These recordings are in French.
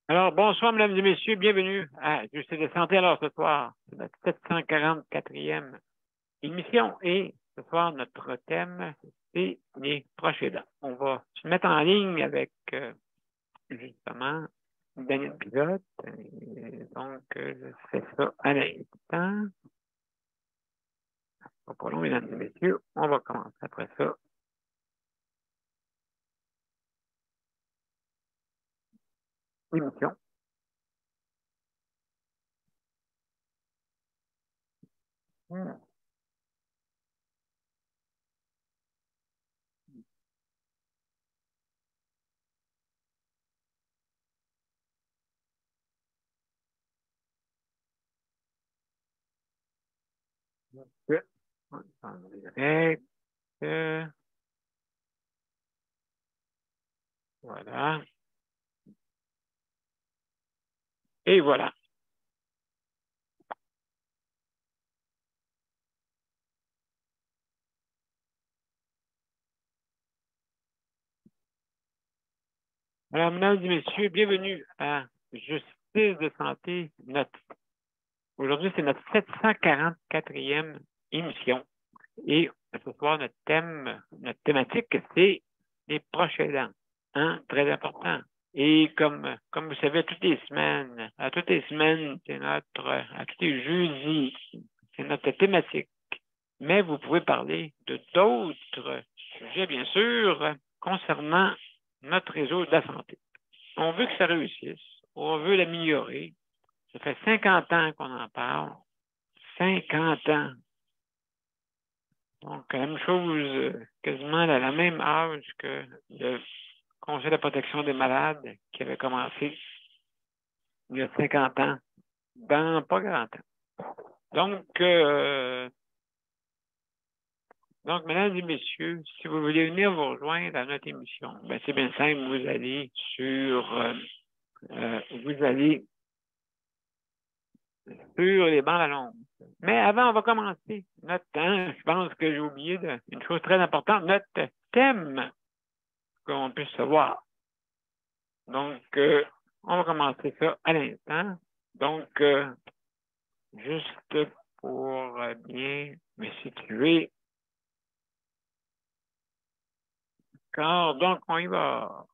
Alors, bonsoir, mesdames et messieurs, bienvenue à Justice de santé. Alors, ce soir, c'est notre 744e émission et ce soir, notre thème, c'est les proches aidants. On va se mettre en ligne avec, justement, Daniel Pilote. Donc, je fais ça à l'instant. Pas long, mesdames et messieurs, on va commencer après ça. L'émission. En direct. Voilà. Et voilà. Alors, mesdames et messieurs, bienvenue à Justice de santé. Aujourd'hui, c'est notre 744e émission. Et ce soir, notre thématique, c'est les proches aidants. Hein? Très important. Et comme vous savez, à toutes les semaines, à tous les jeudis, c'est notre thématique. Mais vous pouvez parler de d'autres sujets, bien sûr, concernant notre réseau de la santé. On veut que ça réussisse. On veut l'améliorer. Ça fait 50 ans qu'on en parle. 50 ans. Donc, la même chose, quasiment à la même âge que le Conseil de la protection des malades qui avait commencé il y a 50 ans, dans pas grand temps. Donc, mesdames et messieurs, si vous voulez venir vous rejoindre à notre émission, ben c'est bien simple, vous allez sur les bancs d'annonce. Mais avant, on va commencer notre temps. Je pense que j'ai oublié une chose très importante, notre thème qu'on puisse savoir. Donc, on va commencer ça à l'instant. Donc, juste pour bien me situer. Donc, on y va.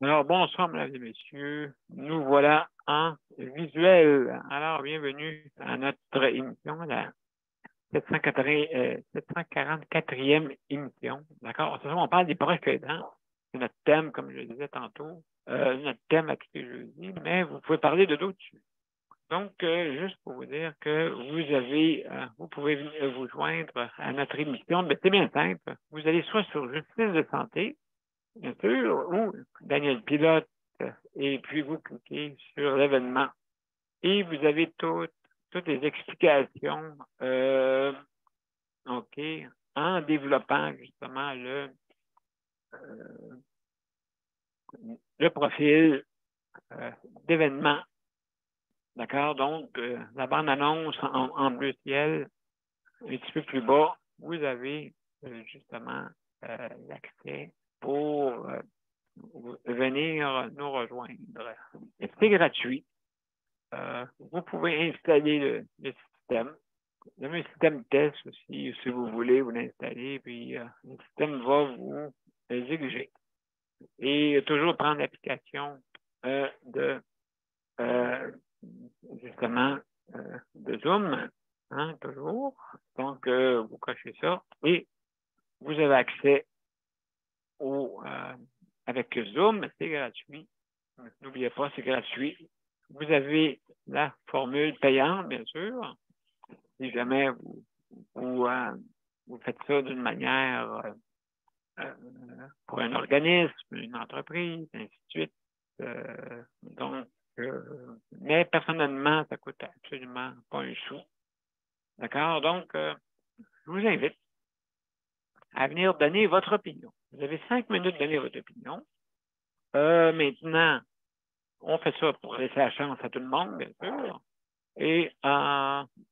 Alors, bonsoir, mesdames et messieurs. Nous voilà en visuel. Alors, bienvenue à notre émission, la 744e émission. D'accord? Ce soir, on parle des proches aidants. C'est notre thème, comme je le disais tantôt. Notre thème à tous les jeudis, mais vous pouvez parler de d'autres sujets. Donc, juste pour vous dire que vous pouvez vous joindre à notre émission, mais c'est bien simple. Vous allez soit sur Justice de santé, bien sûr, ou Daniel Pilote, et puis vous cliquez sur l'événement. Et vous avez toutes les explications, OK, en développant justement le profil d'événement. D'accord? Donc, la bande-annonce en bleu ciel, un petit peu plus bas, vous avez justement l'accès pour venir nous rejoindre. C'est gratuit. Vous pouvez installer le système. Vous avez un système test aussi, si vous voulez, vous l'installer, puis le système va vous exiger. Et toujours prendre l'application justement de Zoom, hein, toujours. Donc, vous cochez ça et vous avez accès avec Zoom, c'est gratuit. N'oubliez pas, c'est gratuit. vous avez la formule payante, bien sûr. Si jamais vous faites ça d'une manière pour un organisme, une entreprise, ainsi de suite. Donc, mais personnellement, ça coûte absolument pas un sou. D'accord? Donc, je vous invite à venir donner votre opinion. Vous avez 5 minutes de donner votre opinion. Maintenant, on fait ça pour laisser la chance à tout le monde, bien sûr. Et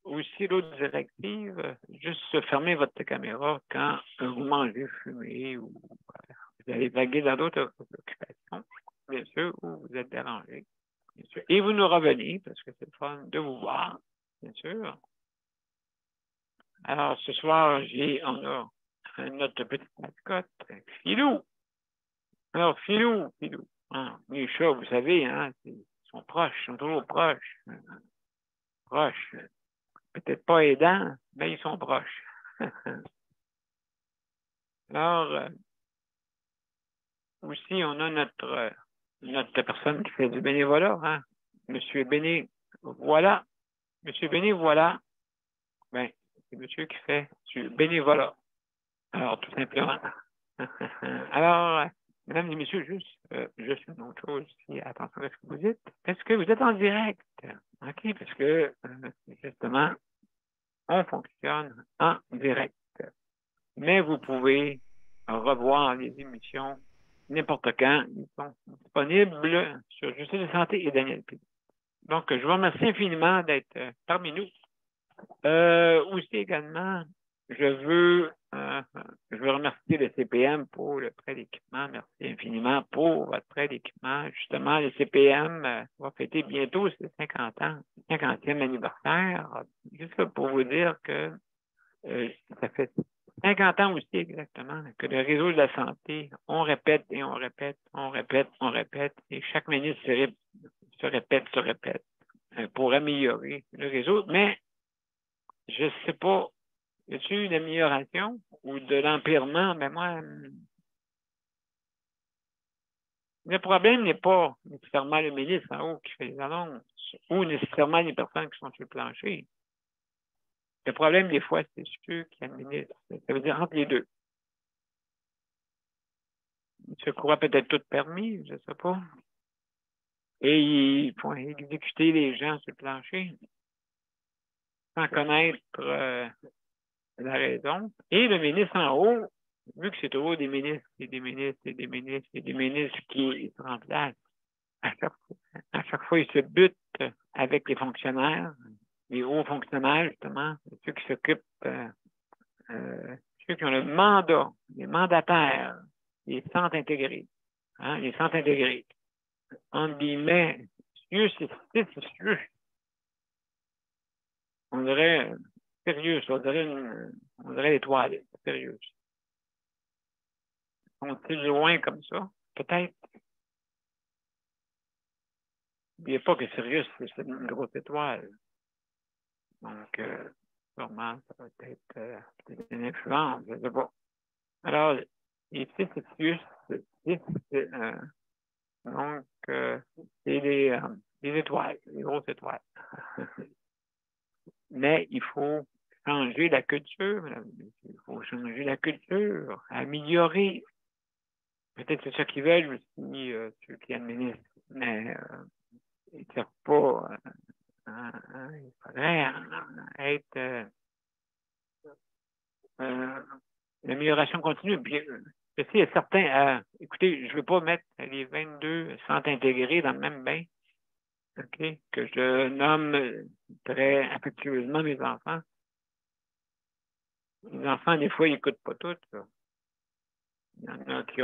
aussi, l'autre directive, juste fermer votre caméra quand vous mangez, fumez ou vous allez vaguer dans d'autres occupations, bien sûr, ou vous êtes dérangé, bien sûr. Et vous nous revenez, parce que c'est le fun de vous voir, bien sûr. Alors, ce soir, on a notre petite mascotte, Filou. Alors, Filou. Hein, les chats, vous savez, hein, ils sont proches, ils sont toujours proches. Proches. Peut-être pas aidants, mais ils sont proches. Alors, aussi, on a notre personne qui fait du bénévolat, hein? Monsieur Béné, voilà. Monsieur Béné, voilà. Ben, c'est monsieur qui fait du bénévolat. Alors, tout simplement. Alors, mesdames et messieurs, juste une autre chose ici. Attention à ce que vous dites. Est-ce que vous êtes en direct? OK, parce que, justement, on fonctionne en direct. Mais vous pouvez revoir les émissions n'importe quand. Ils sont disponibles sur Justice de Santé et Daniel P. Donc, je vous remercie infiniment d'être parmi nous. Aussi également, je veux remercier le CPM pour le prêt d'équipement. Merci infiniment pour votre prêt d'équipement. Justement, le CPM va fêter bientôt ses 50 ans, 50e anniversaire. Juste pour vous dire que ça fait 50 ans aussi exactement que le réseau de la santé, on répète et on répète, et chaque ministre se répète pour améliorer le réseau. Mais je ne sais pas, y a-t-il une amélioration ou de l'empirement? Ben moi, le problème n'est pas nécessairement le ministre en haut qui fait les annonces ou nécessairement les personnes qui sont sur le plancher. Le problème, des fois, c'est ceux qui administrent. Ça veut dire entre les deux. Ils se croient peut-être tout permis, je ne sais pas. Et ils font exécuter les gens sur le plancher sans connaître la raison. Et le ministre en haut, vu que c'est toujours des ministres qui se remplacent, à chaque fois, ils se butent avec les fonctionnaires, les hauts fonctionnaires, justement, ceux qui s'occupent, ceux qui ont le mandat, les mandataires, les centres intégrés. Hein, les centres intégrés. Entre guillemets, c'est on dirait sérieux, on dirait les toilettes, sérieux. Sont-ils loin comme ça? Peut-être. N'oubliez pas que sérieux, c'est une grosse étoile. Donc, sûrement, ça va être une influence, je ne sais pas. Alors, ici, c'est juste, donc, c'est des étoiles, des grosses étoiles. Mais il faut changer la culture, mesdames et messieurs. Il faut changer la culture, améliorer. Peut-être c'est ça qu'ils veulent aussi, ceux qui administrent, mais ils ne savent pas. Il faudrait être l'amélioration continue. Puis, je sais, il y a certains. Écoutez, je ne veux pas mettre les 22 centres intégrés dans le même bain, OK, que je nomme très affectueusement mes enfants. Les enfants, des fois, ils n'écoutent pas tout. Ça. Il y en a qui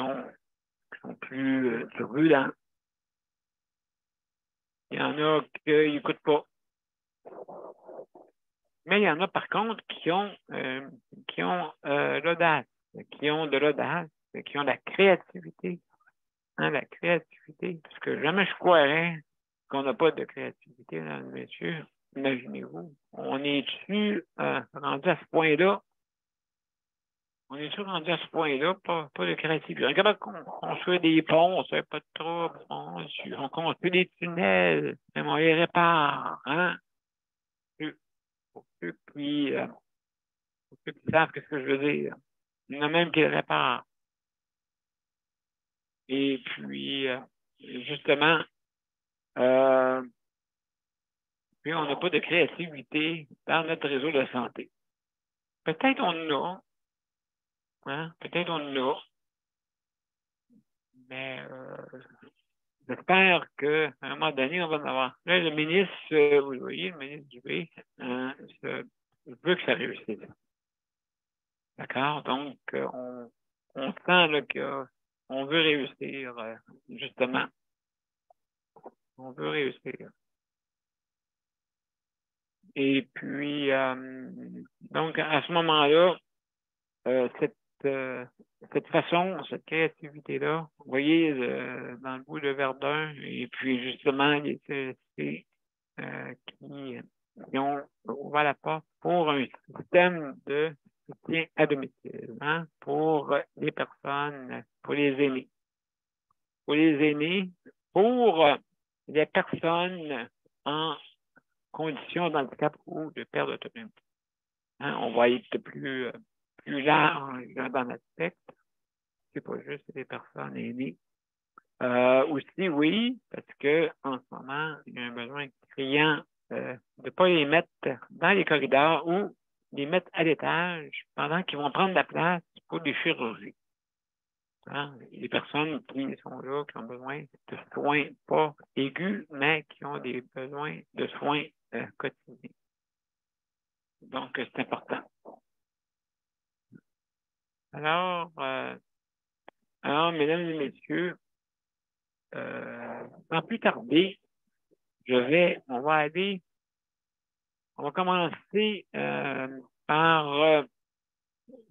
sont plus turbulents. Il y en a qui n'écoutent pas. Mais il y en a, par contre, qui ont l'audace, qui ont de l'audace, qui ont de la créativité. Hein, la créativité. Parce que jamais je croirais qu'on n'a pas de créativité, mesdames et messieurs. Imaginez-vous. On est-tu rendu à ce point-là? On est sûr rendu à ce point-là, pas de créativité. Regarde qu'on construit des ponts, on ne fait pas de trouble. On construit des tunnels, même on les répare. Hein? Pour ceux qui savent ce que je veux dire. Il y en a même qui les réparent. Et puis, justement, puis on n'a pas de créativité dans notre réseau de santé. Peut-être on en a, hein? Peut-être on en a, mais j'espère qu'à un moment donné, on va en avoir. Là, le ministre, vous le voyez, le ministre Dubé, veut que ça réussisse. D'accord? Donc, on sent là, qu'on veut réussir, justement. On veut réussir. Et puis, donc, à ce moment-là, cette façon, cette créativité-là, vous voyez, dans le bout de Verdun, et puis justement, il y a CSC qui ont ouvert la porte pour un système de soutien à domicile, hein, pour les personnes, pour les aînés. Pour les aînés, pour les personnes en condition d'handicap ou de perte d'autonomie. Hein, on va être plus large dans notre spectre. C'est pas juste les personnes aînées. Aussi, oui, parce que en ce moment, il y a un besoin criant de ne pas les mettre dans les corridors ou les mettre à l'étage pendant qu'ils vont prendre de la place pour des chirurgies. Hein? Les personnes qui sont là, qui ont besoin de soins, pas aigus, mais qui ont des besoins de soins quotidiens. Donc, c'est important. Alors, mesdames et messieurs, sans plus tarder, on va commencer par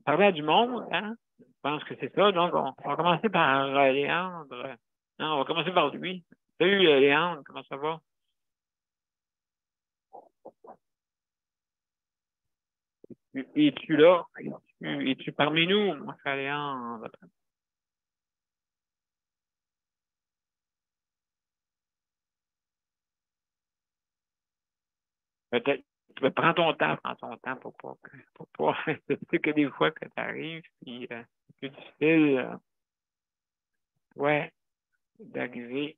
parler à du monde, hein? Je pense que c'est ça. Donc, on va commencer par Léandre. Non, on va commencer par lui. Salut, Léandre, comment ça va? Es-tu là? Es-tu parmi nous, mon cher Léandre? Peut-être. Prends ton temps pour pas. Je sais que des fois que tu arrives, puis c'est plus difficile, ouais, d'arriver.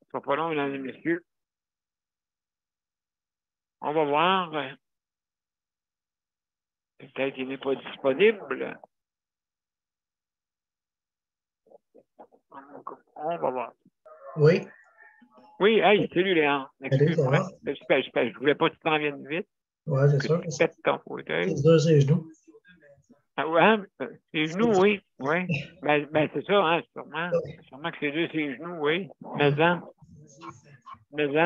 Ce sera pas long, mesdames et messieurs. On va voir. Peut-être qu'il n'est pas disponible. On va voir. Oui. Oui, hey, salut Léon. Salut, ça Excuse-moi. va? Je ne voulais pas que tu t'en viennes vite, Oui, c'est que sûr. tu pètes ton fauteuil. C'est dur, ses genoux. Ah ouais, ses genoux, oui. Oui. Ben c'est ça, hein, sûrement que c'est deux ses genoux, oui. Mais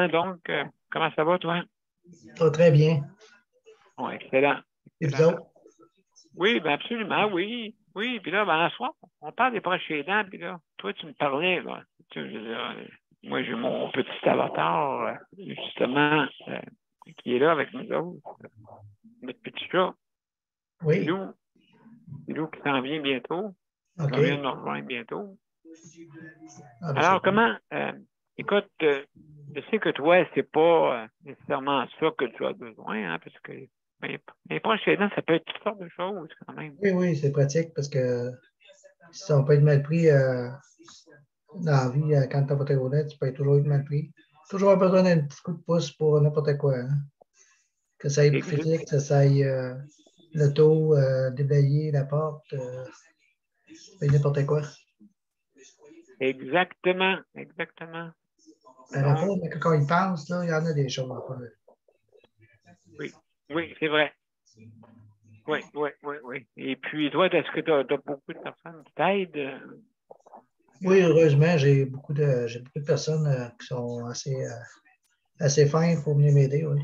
donc, comment ça va, toi? Ça va très bien. Oui, excellent. Et vous Excellent. autres? Oui, ben absolument, oui. Oui, puis là, ben, à soir, on parle des proches aidants, puis là, toi, tu me parlais, là. Moi, j'ai mon petit avatar, justement, qui est là avec nous autres, notre petit chat. Oui. Pilou qui s'en vient bientôt. Il OK. va venir nous rejoindre bientôt. Ah, ben, c'est Alors, comment, écoute, je sais que toi, c'est pas nécessairement ça que tu as besoin, hein, parce que les proches aidants, ça peut être toutes sortes de choses quand même. Oui, oui, c'est pratique parce que si on peut être mal pris dans la vie, quand tu n'as pas tes roulettes, tu peux toujours être mal pris. Toujours besoin d'un petit coup de pouce pour n'importe quoi. Hein. Que ça aille pour physique, que ça aille l'auto, déblayer la porte, n'importe quoi. Exactement, exactement. Par rapport, Donc, mais quand il pense, là, il y en a des choses à faire. oui, oui, c'est vrai. Oui, oui, oui, oui. Et puis, toi, est-ce que tu as beaucoup de personnes qui t'aident? Oui, heureusement, j'ai beaucoup de personnes qui sont assez fins pour venir m'aider. Oui.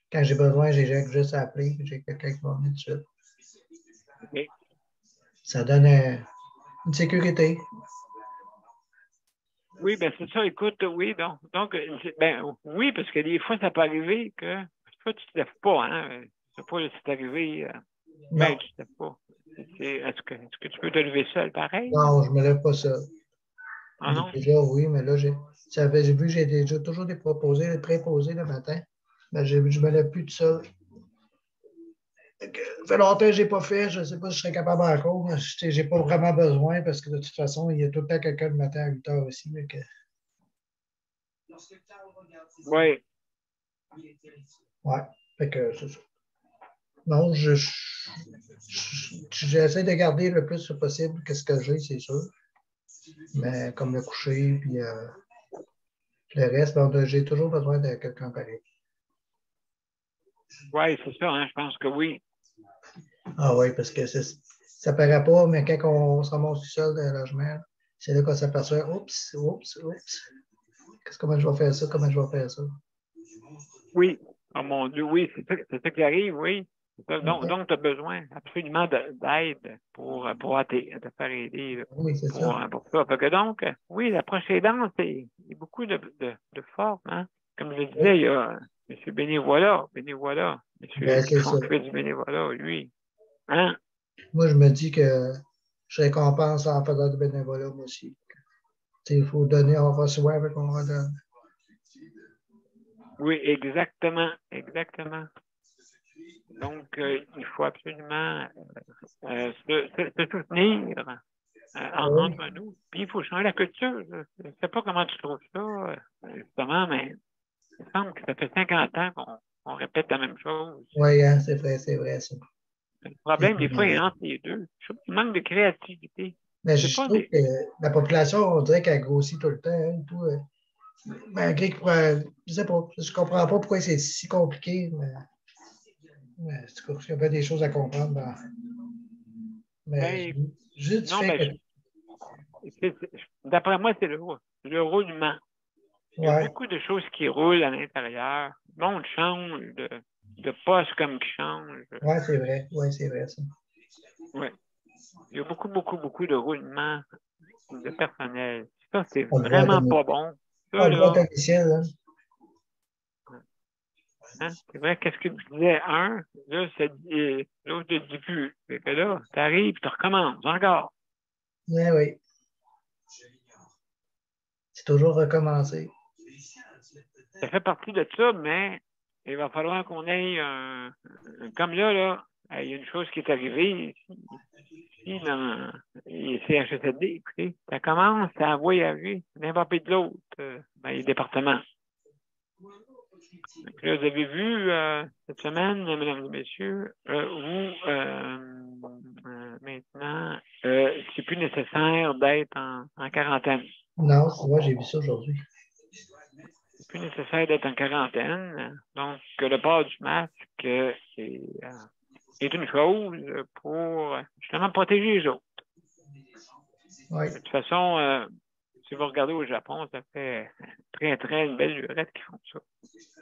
Quand j'ai besoin, j'ai juste à appeler, j'ai quelqu'un qui va venir tout de suite. Okay. Ça donne une sécurité. Oui, ben c'est ça, écoute, oui, donc ben oui, parce que des fois, ça peut arriver que toi, tu te lèves pas, hein. sais pas si c'est arrivé. Non, Ben, je sais pas. Est-ce que tu peux te lever seul pareil? non, je ne me lève pas ça. Ah non? Déjà, oui, mais là, j'ai vu que j'ai déjà toujours des proposés, des préposés le matin. Mais je ne me lève plus tout seul. Ça fait longtemps que je n'ai pas fait. Je ne sais pas si je serais capable encore, mais je n'ai pas vraiment besoin parce que de toute façon, il y a tout le temps quelqu'un le matin à 8 heures aussi. Oui. Ouais, fait que c'est ça. Non, j'essaie de garder le plus possible ce que j'ai, c'est sûr. Mais comme le coucher, puis le reste, ben, j'ai toujours besoin de quelqu'un pareil. Oui, c'est ça, hein, je pense que oui. Ah oui, parce que ça ne paraît pas, mais quand on se ramasse tout seul dans le logement, c'est là qu'on s'aperçoit, oups. Comment je vais faire ça? Comment je vais faire ça? Oui. Oh mon Dieu, oui, c'est ça qui arrive, oui. Donc, Ouais. tu as besoin absolument d'aide pour te faire aider là, Oui, c'est ça. pour ça. Fait que donc, oui, la prochaine danse, il y a beaucoup de formes. Hein? Comme je le Oui. disais, il y a M. Bénévolat, Ben, monsieur qui c'est ça. font qui fait du bénévolat, lui. Hein? Moi, je me dis que je récompense en faisant du bénévolat, moi aussi. Il faut donner, on reçoit avec on redonne. Oui, exactement, exactement. Donc, il faut absolument se soutenir Oui. entre nous. Puis, il faut changer la culture. Je ne sais pas comment tu trouves ça, justement, mais il me semble que ça fait 50 ans qu'on répète la même chose. Oui, hein, c'est vrai, ça. Le C'est problème, des fois, il est dommage. entre les deux. Je trouve qu'il manque de créativité. Mais C'est je pas trouve des. que la population, on dirait qu'elle grossit tout le temps. Hein, tout, malgré que, je sais pas, je comprends pas pourquoi c'est si compliqué, mais en tout cas, il y a bien des choses à comprendre. Mais Ben, juste du non, fait ben, que, d'après moi, c'est le roulement. Il y a ouais, beaucoup de choses qui roulent à l'intérieur. Le monde change de poste comme qui change. ouais, c'est vrai, ça. Ouais. Il y a beaucoup de roulement de personnel. Ça, c'est On le voit à vraiment pas bon. on Ça, le voit à là, domicile, hein. hein, c'est vrai, qu'est-ce que tu disais un, là, ça dit, l'autre ne dit plus. Fait que là, tu arrives, tu recommences encore. Oui, oui. C'est toujours recommencer. Ça fait partie de ça, mais il va falloir qu'on ait comme là, il y a une chose qui est arrivée ici dans les CHSLD, écoutez, ça commence à voyager d'un bord de l'autre, dans les départements. Donc là, vous avez vu cette semaine, mesdames et messieurs, où maintenant, c'est plus nécessaire d'être en quarantaine. Non, tu vois, j'ai vu ça aujourd'hui. C'est plus nécessaire d'être en quarantaine. Donc, le port du masque est une chose pour justement protéger les autres. Oui. De toute façon, si vous regardez au Japon, ça fait très une belle lurette qui font ça.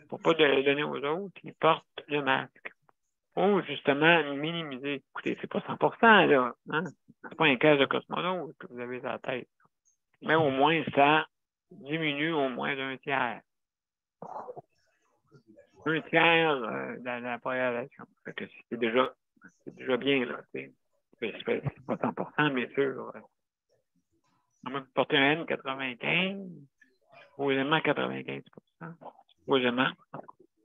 Pour pas le donner aux autres, ils portent le masque. Pour justement minimiser. Écoutez, c'est pas 100%, là. Hein? C'est pas un cas de cosmonaute que vous avez dans la tête. Mais au moins, ça diminue au moins d'un tiers. Un tiers de la propagation. C'est déjà bien, là. C'est pas 100%, bien sûr. On va porter un N95, supposément 95%. Supposément.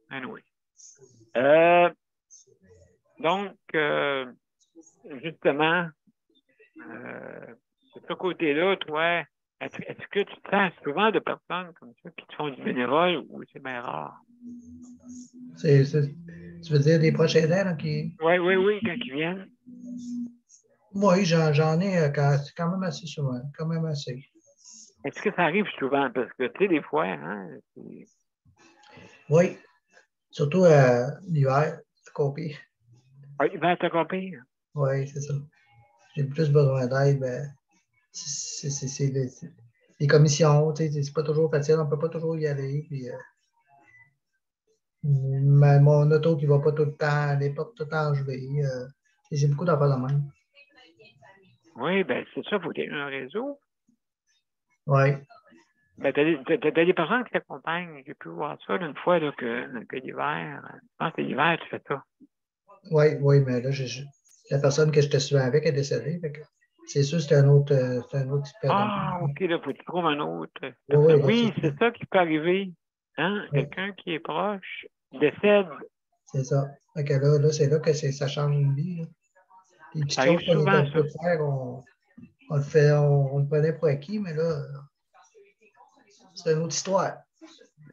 Anyway. Donc, justement, de ce côté-là, toi, est-ce que tu te sens souvent de personnes comme ça qui te font du bénévole ou c'est bien rare? Tu veux dire des proches aidants là, qui. Oui, quand ils viennent. Oui, j'en ai quand même assez souvent, quand même assez. Est-ce que ça arrive souvent? Parce que, tu sais, des fois, hein, Oui, surtout l'hiver, c'est compliqué. il va t'accompagner. Oui, c'est ça. J'ai plus besoin d'aide. Ben, c'est les commissions, tu sais, c'est pas toujours facile, on ne peut pas toujours y aller. Puis, mon auto qui ne va pas tout le temps, les portes tout le temps gelées. J'ai beaucoup d'affaires de même. Oui, ben c'est ça, il faut qu'il y ait un réseau. Oui. Ben, t'as des personnes qui t'accompagnent. J'ai pu voir ça une fois là, que l'hiver, je pense que l'hiver, tu fais ça. Oui, mais là, la personne que je te suivais avec est décédée. C'est sûr, c'est un autre perdant. Ah, OK, là, faut que tu trouves un autre Oui, personne. là, Oui, c'est ça qui peut arriver. Hein? Quelqu'un qui est proche décède. c'est ça. Fait que là c'est là que ça change une vie. Là. Les petites Ça arrive choses qu'on est souvent, ça. habitué de faire, on le fait, on le prenait pour acquis, mais là, c'est une autre histoire.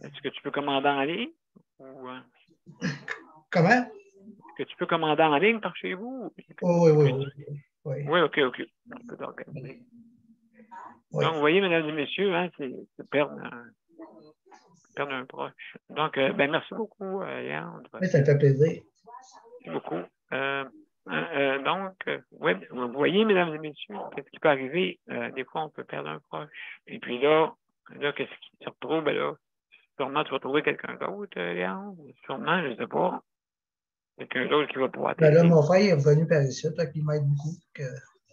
Est-ce que tu peux commander en ligne? Ou, Comment? est-ce que tu peux commander en ligne par chez vous? Oui, oui, oui. Oui, Oui, OK, OK. Tu peux t'organiser. oui. Donc, vous voyez, mesdames et messieurs, hein, c'est perdre un proche. Donc, ben, merci beaucoup, Yann. Oui, ça me fait plaisir. Merci beaucoup. Donc, ouais, vous voyez, mesdames et messieurs, qu'est-ce qui peut arriver? Des fois, on peut perdre un proche. Et puis là, qu'est-ce qui se retrouve? Ben là, sûrement, tu vas trouver quelqu'un d'autre, Léon. Sûrement, je ne sais pas. Quelqu'un d'autre qui va pouvoir Ben là, t'aider. mon frère est revenu par ici, fait qu'il m'aide beaucoup.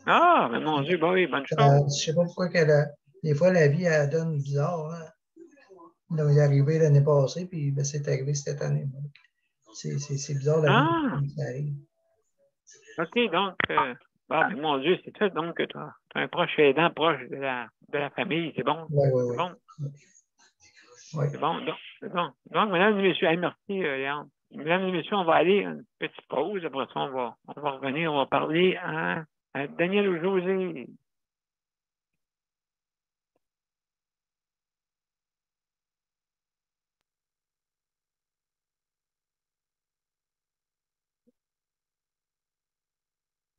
Ah, mais mon Dieu, bon, oui, bonne Je chose. ne sais pas pourquoi des fois, la vie, elle donne bizarre. Hein. Là, il est arrivé l'année passée, puis ben, c'est arrivé cette année. C'est bizarre la vie, Ah, ça arrive. OK, donc, bon, mais mon Dieu, c'est ça, donc, tu as un proche aidant proche de la famille, c'est bon. Oui, oui, C'est oui. bon. Oui. C'est bon. Donc, c'est bon. Donc, mesdames et messieurs, hey, merci, Léon. Mesdames et messieurs, on va aller à une petite pause. Après ça, on va revenir, on va parler à Daniel ou José.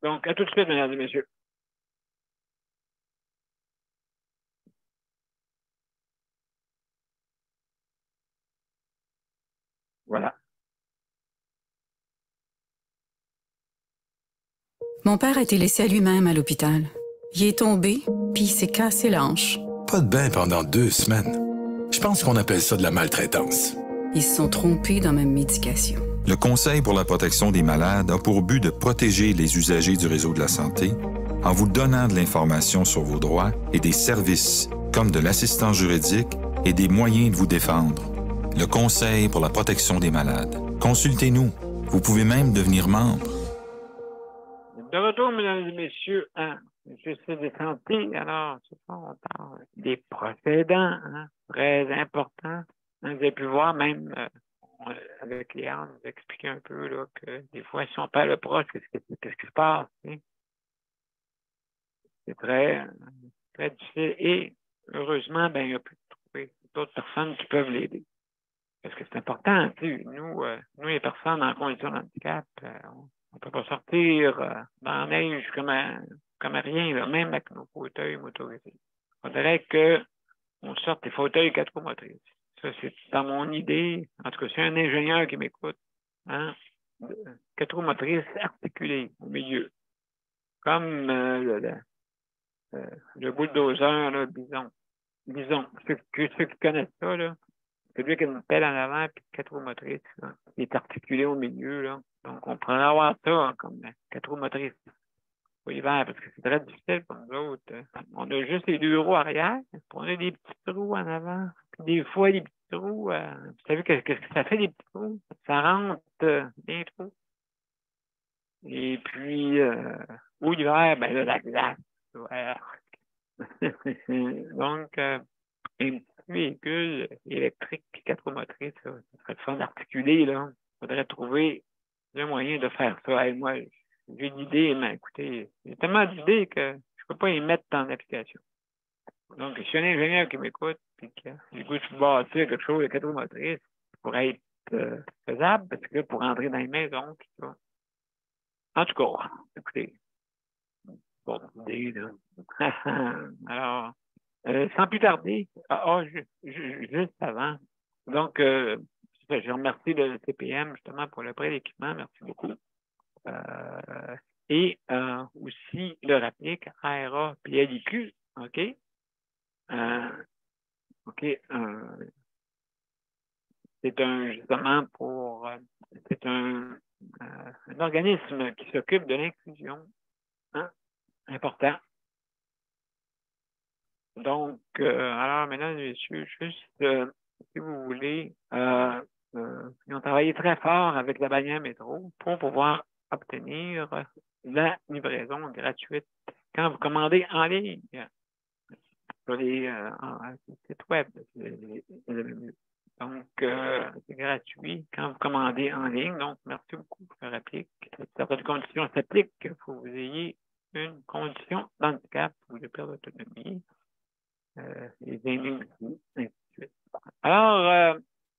Donc, à tout de suite, mesdames et messieurs. Voilà. Mon père a été laissé à lui-même à l'hôpital. Il est tombé, puis il s'est cassé la hanche. Pas de bain pendant 2 semaines. Je pense qu'on appelle ça de la maltraitance. Ils se sont trompés dans ma médication. Le Conseil pour la protection des malades a pour but de protéger les usagers du réseau de la santé en vous donnant de l'information sur vos droits et des services comme de l'assistance juridique et des moyens de vous défendre. Le Conseil pour la protection des malades. Consultez-nous. Vous pouvez même devenir membre. De retour, mesdames et messieurs, hein, justice de santé. Alors, ce soir, on parle des procédants, hein, très importants. Hein, vous avez pu voir même avec Léon, nous expliquer un peu là, que des fois, si on perd le proche, qu'est-ce qui se passe? Hein? C'est très, très difficile. Et heureusement, ben, il a pu trouver d'autres personnes qui peuvent l'aider. Parce que c'est important, tu sais, nous, les personnes en condition de handicap, on ne peut pas sortir dans la neige comme rien, là, même avec nos fauteuils motorisés. Il faudrait qu'on sorte des fauteuils 4 roues motrices. Ça, c'est dans mon idée. En tout cas, c'est un ingénieur qui m'écoute. Hein? 4 roues motrices articulées au milieu. Comme le bulldozer, là, Bison. Bison. Ceux qui connaissent ça, là, c'est lui qui a une pelle en avant et 4 roues motrices. Là. Il est articulé au milieu. Là. Donc, on pourrait avoir ça hein, comme 4 roues motrices pour l'hiver parce que c'est très difficile pour nous autres. On a juste les 2 roues arrière, puis on a des petits trous en avant. Puis des fois, les petits trous, vous savez qu'est-ce que ça fait, les petits trous? Ça rentre des trous. Et puis, ou l'hiver, ben là, la glace. Ouais. Donc, un petit véhicule électrique 4 roues motrices, ça serait le fun d'articuler, là. Il faudrait trouver un moyen de faire ça. Hey, moi, j'ai une idée, mais écoutez, j'ai tellement d'idées que je ne peux pas les mettre en application. Donc, je suis un ingénieur qui m'écoute, puis que du coup, je bâtir quelque chose de 4 roues motrices pour être faisable, parce que pour entrer dans les maisons, tout ça. En tout cas, écoutez, bon idée, là. Alors, sans plus tarder, juste avant, donc, je remercie le CPM justement pour le prêt d'équipement, merci beaucoup. Et aussi le RAPNIC, ARA puis LIQ, OK? OK, c'est un organisme qui s'occupe de l'inclusion, hein? Important. Donc, alors, mesdames et messieurs, juste, si vous voulez, ils ont travaillé très fort avec la bannière métro pour pouvoir obtenir la livraison gratuite quand vous commandez en ligne sur les sites web. Donc, c'est gratuit quand vous commandez en ligne. Donc, merci beaucoup pour la réplique. Certaines conditions s'appliquent. Il faut que vous ayez une condition d'handicap ou de perte d'autonomie. Les aînés aussi, ainsi de suite. Alors,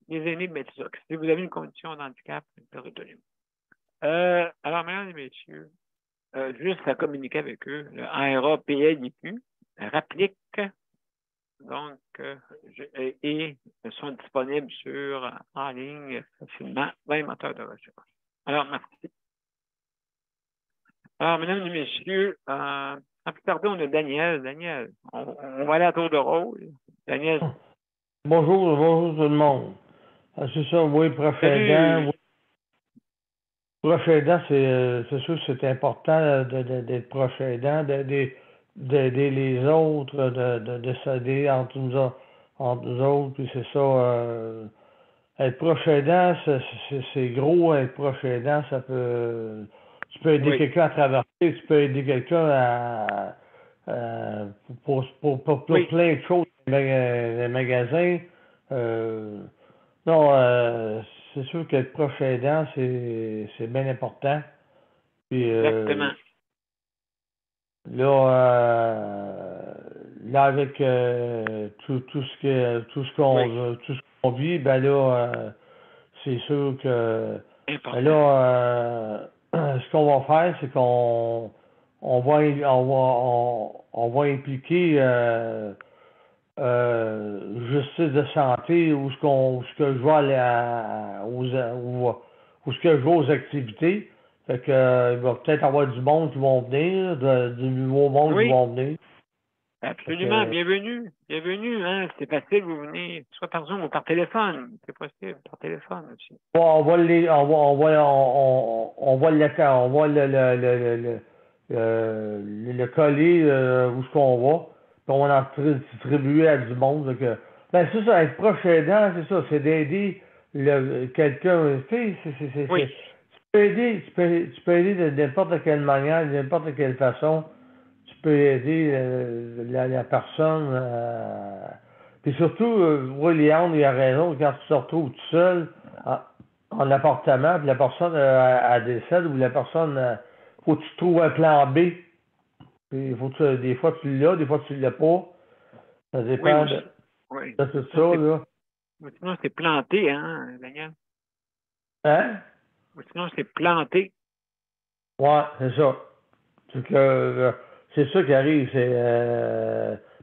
les aînés, bien sûr, si vous avez une condition d'handicap, une perte d'autonomie. Alors, mesdames et messieurs, juste à communiquer avec eux, le ARA-PLIQ rapplique. Donc, et sont disponibles en ligne facilement dans les moteurs de recherche. Alors, merci. Alors, mesdames et messieurs, sans plus tarder, on a Daniel. Daniel, on va aller à tour de rôle. Daniel. Bonjour tout le monde. C'est ça, oui, proche aidant. Proche aidant, c'est sûr que c'est important d'être proche aidant, d'aider les autres, de s'aider entre nous autres, puis c'est ça. Être proche aidant, c'est gros, être proche aidant, ça peut. Tu peux aider quelqu'un à traverser, tu peux aider quelqu'un pour plein de choses dans les magasins. C'est sûr qu'être proche aidant, c'est bien important. Puis, exactement. Là, avec tout ce qu'on vit, ben là, c'est sûr que ben là, ce qu'on va faire, c'est qu'on va impliquer justice de santé où ce que je vais aller où ce que je vais aux activités. Fait que il va peut-être avoir du monde qui vont venir, du nouveau monde qui vont venir. Absolument, bienvenue. Bienvenue, hein. C'est facile, vous venez soit par Zoom ou par téléphone. C'est possible, par téléphone aussi. Bon, on va le coller où ce qu'on va. Puis on va en distribuer à du monde. Donc, ben ça, être proche aidant, c'est ça, c'est d'aider quelqu'un. Tu sais, tu peux aider de n'importe quelle manière, de n'importe quelle façon. Tu peux aider la personne. Puis surtout, Léandre, il a raison, quand tu te retrouves tout seul en appartement, puis la personne elle décède, ou la personne, faut que tu trouves un plan B. Puis des fois tu l'as, des fois tu l'as pas. Ça dépend de tout ça, là. Sinon, c'est planté, hein, Daniel? Hein? Sinon, c'est planté. Ouais, c'est ça. C'est ça qui arrive,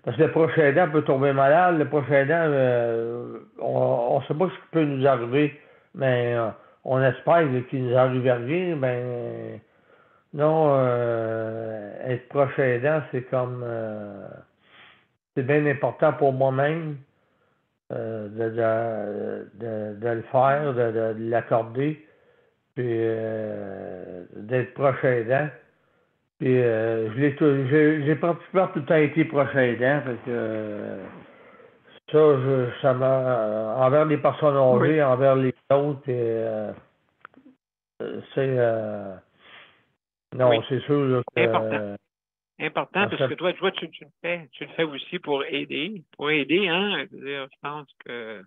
parce que le proche aidant peut tomber malade, le proche aidant, on ne sait pas ce qui peut nous arriver, mais on espère qu'il nous arrive rien, ben non, être proche aidant, c'est comme c'est bien important pour moi-même de le faire, de l'accorder, puis d'être proche aidant. Puis j'ai pratiquement tout le temps été proche aidant, fait que ça m'a envers les personnes âgées, envers les autres, c'est c'est sûr là, que important parce que toi tu le fais aussi pour aider, hein, je pense que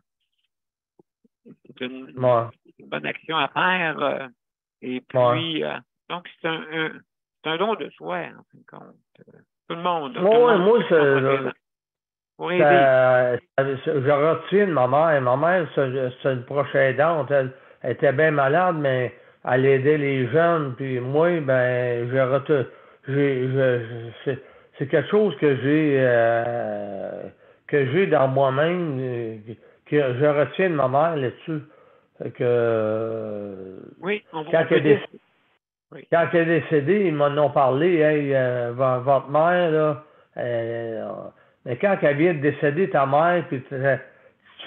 c'est une bonne action à faire, et puis donc c'est un don de soi, en fin de compte. Tout le monde. Moi, je retiens de ma mère. Ma mère, c'est une proche aidante. Elle était bien malade, mais elle aidait les jeunes. Puis moi, ben, c'est quelque chose que j'ai dans moi-même, que je retiens de ma mère là-dessus. Fait que, quand elle est décédée, ils m'en ont parlé, hey, votre mère, là, mais quand elle vient de décéder, ta mère, puis tu fais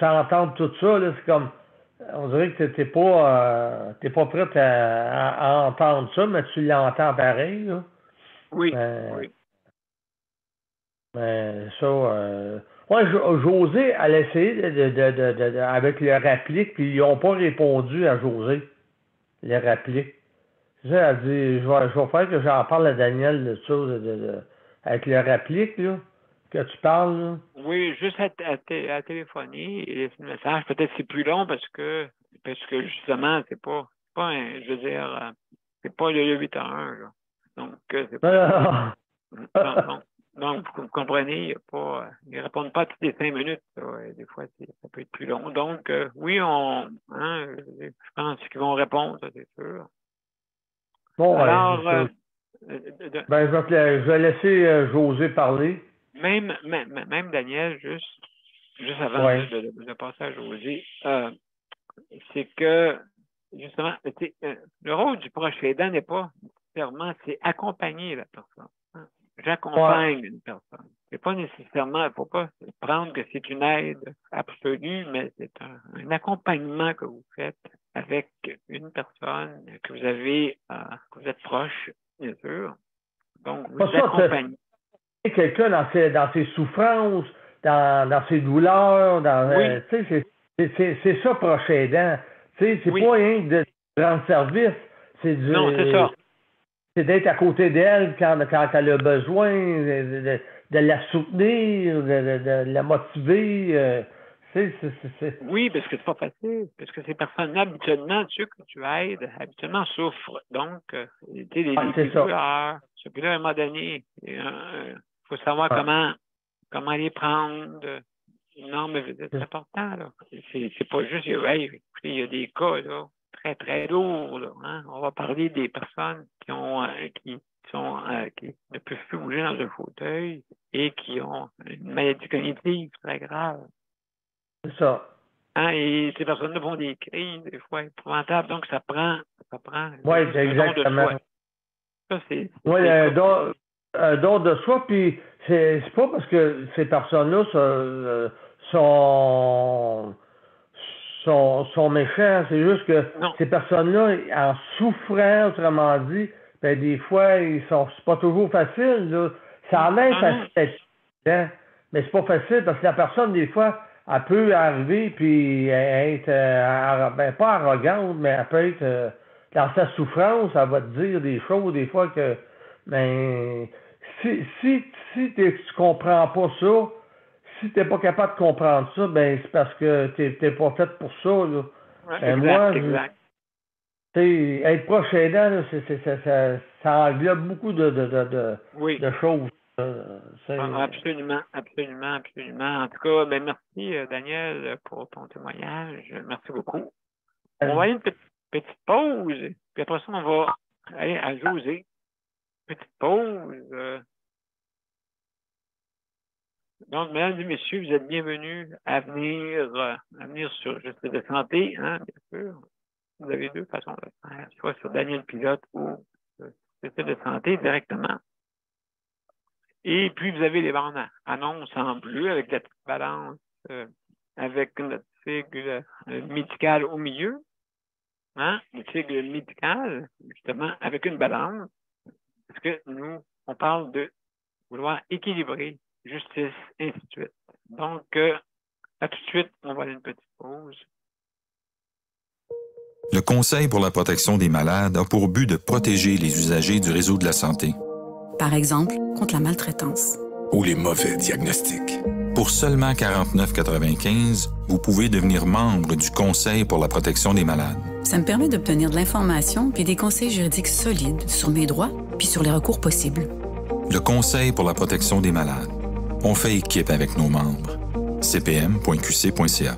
entendre tout ça, là, c'est comme, on dirait que t'es pas prête à entendre ça, mais tu l'entends pareil, là. Oui. Mais ça, José, elle a essayé avec le réplique, puis ils n'ont pas répondu à José, le réplique. C'est ça, elle dit, je vais faire que j'en parle à Daniel de ça, avec le réplique, là, que tu parles, là. Oui, juste à téléphoner et laisser le message. Peut-être que c'est plus long parce que justement, c'est pas un, je veux dire, c'est pas le 8 à 1, là. Donc, c'est pas. Donc, vous comprenez, il y a pas, ils répondent pas toutes les 5 minutes. Là, et des fois, ça peut être plus long. Donc, oui, je pense qu'ils vont répondre, ça, c'est sûr. Bon, Alors, ben, je vais laisser José parler. même Daniel, juste avant Ouais. de passer à José, c'est que, justement, le rôle du proche aidant n'est pas nécessairement, c'est accompagner la personne. Hein. J'accompagne une personne. C'est pas nécessairement, il ne faut pas prendre que c'est une aide absolue, mais c'est un accompagnement que vous faites avec une personne que vous avez, que vous êtes proche, bien sûr. Donc, vous accompagnez. Quelqu'un dans ses souffrances, dans ses douleurs, Oui. C'est ça, proche aidant. C'est pas rien de rendre service. Non, c'est ça. C'est d'être à côté d'elle quand elle a besoin, de la soutenir, de la motiver. Oui, parce que c'est pas facile. Parce que ces personnes-là, habituellement, ceux que tu aides, habituellement souffrent. Donc, les douleurs. Puis là, à un moment donné, il faut savoir comment les prendre. Non, mais c'est important, là. C'est pas juste, écoutez, il y a des cas, là, très, très lourds, là, hein. On va parler des personnes qui ne peuvent plus bouger dans un fauteuil et qui ont une maladie cognitive très grave. C'est ça. Hein, et ces personnes-là font des crises, des fois épouvantables, donc ça prend. Oui, exactement. Ça, c'est. Oui, un don de soi, puis c'est pas parce que ces personnes-là sont méchants, c'est juste que ces personnes-là, en souffrant, autrement dit, ben des fois, c'est pas toujours facile, là. Ça a l'air facile, hein, mais c'est pas facile parce que la personne, des fois, elle peut arriver puis être, pas arrogante, mais elle peut être dans sa souffrance, elle va te dire des choses, des fois que, ben, si tu comprends pas ça, si t'es pas capable de comprendre ça, ben c'est parce que t'es pas fait pour ça, là. Ouais, exact. Être proche aidant, là, ça englobe beaucoup de choses. Absolument. En tout cas, ben merci, Daniel, pour ton témoignage. Merci beaucoup. On va aller une petite pause, puis après ça, on va aller à José. Petite pause. Donc, mesdames et messieurs, vous êtes bienvenus à venir sur Justice de santé, hein, bien sûr. Vous avez deux façons de faire, soit sur Daniel Pilote ou Justice de santé directement. Et puis, vous avez les bandes annonces en bleu avec la petite balance, avec notre sigle médical au milieu. Hein? Le sigle médical, justement, avec une balance. Parce que nous, on parle de vouloir équilibrer justice, ainsi de suite. Donc, à tout de suite, on va aller une petite pause. Le Conseil pour la protection des malades a pour but de protéger les usagers du réseau de la santé. Par exemple, contre la maltraitance. Ou les mauvais diagnostics. Pour seulement 49,95 $, vous pouvez devenir membre du Conseil pour la protection des malades. Ça me permet d'obtenir de l'information puis des conseils juridiques solides sur mes droits puis sur les recours possibles. Le Conseil pour la protection des malades. On fait équipe avec nos membres. cpm.qc.ca.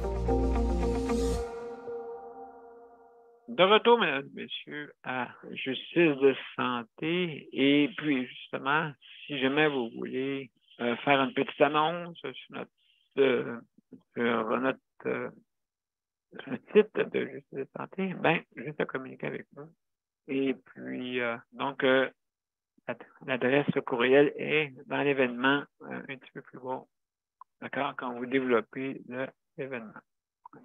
De retour, mesdames et messieurs, à Justice de santé. Et puis, justement, si jamais vous voulez faire une petite annonce sur notre site de Justice de santé, ben, juste à communiquer avec nous. Et puis, donc, l'adresse courriel est dans l'événement un petit peu plus bas. D'accord? Quand vous développez l'événement.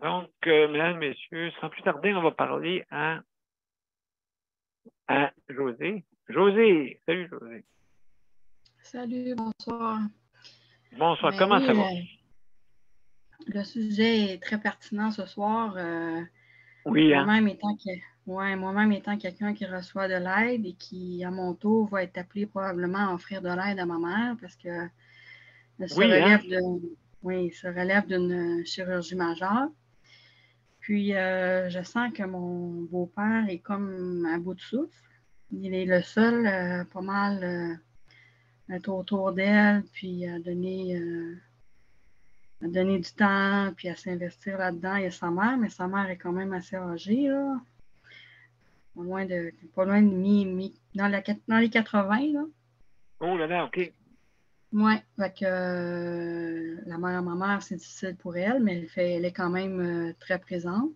Donc, mesdames et messieurs, sans plus tarder, on va parler à José. José, salut José. Salut, bonsoir. Bonsoir, comment ça va? Le sujet est très pertinent ce soir. Oui, hein? Moi-même étant quelqu'un qui reçoit de l'aide et qui, à mon tour, va être appelé probablement à offrir de l'aide à ma mère parce que elle se Oui, hein? relève d'une chirurgie majeure. Puis, je sens que mon beau-père est comme à bout de souffle. Il est le seul, pas mal, à être autour d'elle, puis à donner du temps, puis à s'investir là-dedans. Il y a sa mère, mais sa mère est quand même assez âgée, là. Pas loin de dans les 80, là. Oh là là, OK. Oui, fait que la mère à ma mère, c'est difficile pour elle, mais elle est quand même très présente.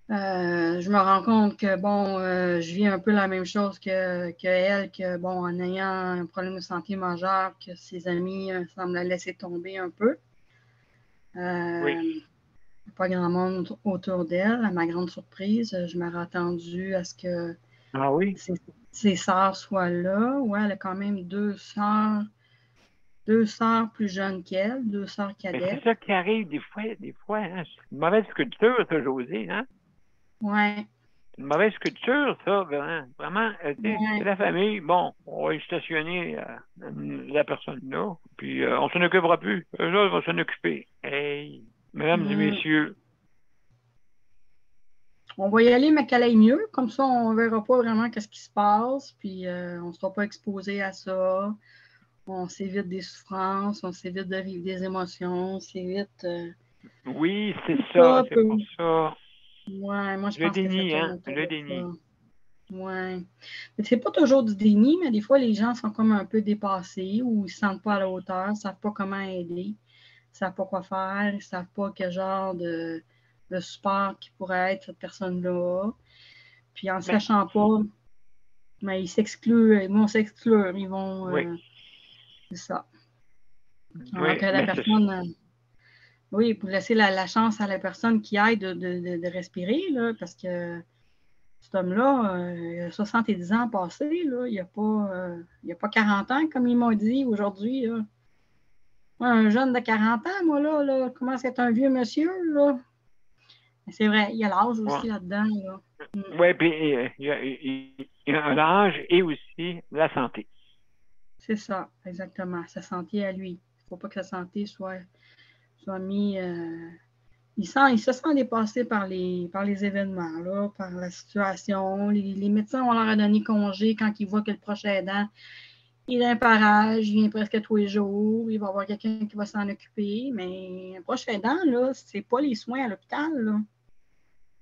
Je me rends compte que, bon, je vis un peu la même chose que elle, que, bon, en ayant un problème de santé majeur, que ses amis semblent la laisser tomber un peu. Oui. Pas grand monde autour d'elle. À ma grande surprise, je m'aurais attendu à ce que Ah oui? ses sœurs soient là. Ouais, elle a quand même deux sœurs plus jeunes qu'elle, deux sœurs Mais c'est cadettes. ça qui arrive des fois, hein? C'est une mauvaise culture, ça, Josée, hein? Ouais. C'est une mauvaise culture, ça, vraiment. Vraiment, tu sais, Ouais. c'est la famille. Bon, on va y stationner la personne là, puis on s'en occupera plus. Eux autres vont s'en occuper. Hey, mesdames et messieurs. On va y aller, mais qu'elle aille mieux. Comme ça, on ne verra pas vraiment qu'est-ce qui se passe, puis on ne sera pas exposé à ça. On s'évite des souffrances, on s'évite de vivre des émotions, on s'évite. Oui, c'est Tout ça, ça c'est peut. pour ça. Ouais, moi, je Le pense que ça déni, tourne hein? autour Le de ça. déni. Ouais. Mais c'est pas toujours du déni, mais des fois, les gens sont comme un peu dépassés ou ils ne se sentent pas à la hauteur, ne savent pas comment aider, ne savent pas quoi faire, ils ne savent pas quel genre de support qui pourrait être cette personne-là. Puis en ne Mais, sachant pas, mais ils vont s'exclure, ils vont. oui, C'est ça. Alors oui, que la mais c'est ça. personne. Oui, pour laisser la chance à la personne qui aide de respirer, là, parce que cet homme-là, il a 70 ans passés, là, il n'y a pas 40 ans, comme ils m'ont dit aujourd'hui. Là. Moi, un jeune de 40 ans, moi, là commence à être un vieux monsieur, là. Mais c'est vrai, il y a l'âge Ouais. aussi là-dedans, là. Oui, puis il y a l'âge et aussi la santé. C'est ça, exactement. Sa santé à lui. Il ne faut pas que sa santé soit mis. Il se sent dépassé par les événements, là, par la situation. Les médecins vont leur donner congé quand ils voient que le prochain aidant il a un parage, il vient presque tous les jours, il va y avoir quelqu'un qui va s'en occuper, mais un proche aidant, là, c'est pas les soins à l'hôpital, là.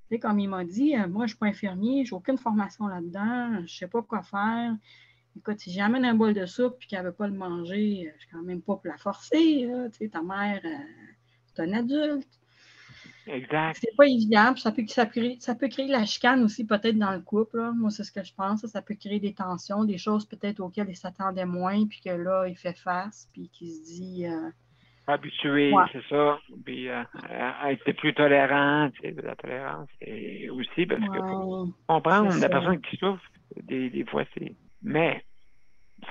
Tu sais, comme il m'a dit, moi, je ne suis pas infirmier, j'ai aucune formation là-dedans, je ne sais pas quoi faire. Écoute, si j'amène un bol de soupe et qu'elle ne veut pas le manger, je ne suis quand même pas pour la forcer, là. Tu sais, ta mère, c'est un adulte. Exact. C'est pas évident, puis ça peut créer la chicane aussi peut-être dans le couple. Là. Moi, c'est ce que je pense. Ça peut créer des tensions, des choses peut-être auxquelles il s'attendait moins, puis que là, il fait face, puis qu'il se dit Habitué, ouais. c'est ça. Puis être plus tolérant, tu sais, de la tolérance. Et aussi, parce que pour comprendre la personne qui souffre, des fois, c'est. Mais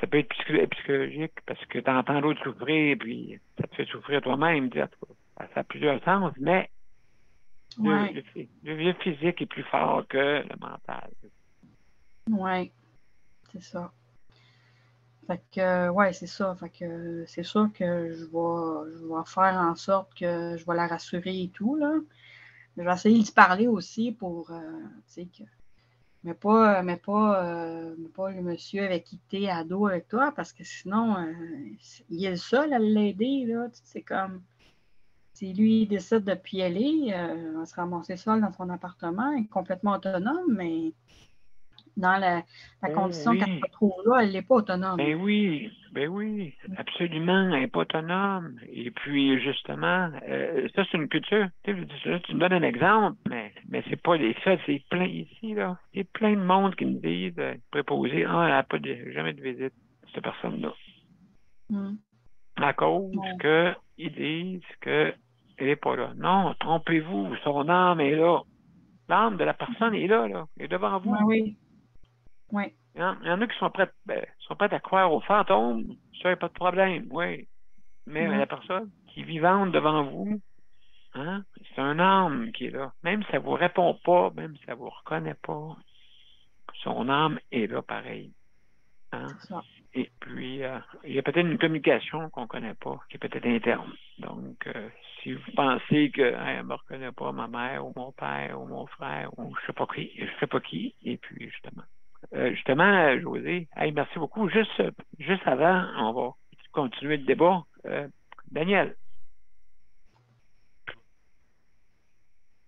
ça peut être psychologique parce que tu entends l'autre souffrir, puis ça te fait souffrir toi-même. Ça a plusieurs sens, mais le physique est plus fort que le mental. Oui, c'est ça. Fait que, ouais, c'est ça. Fait que c'est sûr que je vais faire en sorte que je vais la rassurer et tout, là. Je vais essayer de parler aussi pour, tu sais, que mais pas le monsieur avec qui tu es ado avec toi, parce que sinon, il est le seul à l'aider, là. C'est comme, si lui il décide de y aller, on va se ramasser seul dans son appartement, il est complètement autonome, mais dans la condition qu'elle se retrouve là, elle n'est pas autonome. Ben oui, absolument, elle n'est pas autonome. Et puis, justement, ça, c'est une culture. Tu me donnes un exemple, mais c'est pas ça, c'est plein ici, là. Il y a plein de monde qui me disent, préposés, elle n'a pas jamais de visite, cette personne-là. À cause qu'ils disent qu'elle n'est pas là. Non, trompez-vous, son âme est là. L'âme de la personne est là, elle est devant vous. Oui. Il y en a qui sont prêts à croire aux fantômes, ça, il n'y a pas de problème, oui. Mais la personne qui est vivante devant vous, Hein? C'est un âme qui est là. Même si ça ne vous répond pas, même si ça ne vous reconnaît pas, son âme est là pareil. Hein? C'est ça. Et puis, il y a peut-être une communication qu'on ne connaît pas, qui est peut-être interne. Donc, si vous pensez qu'elle ne me reconnaît pas, ma mère ou mon père ou mon frère ou je ne sais pas qui, et puis justement, José, hey, merci beaucoup. Juste avant, on va continuer le débat. Daniel.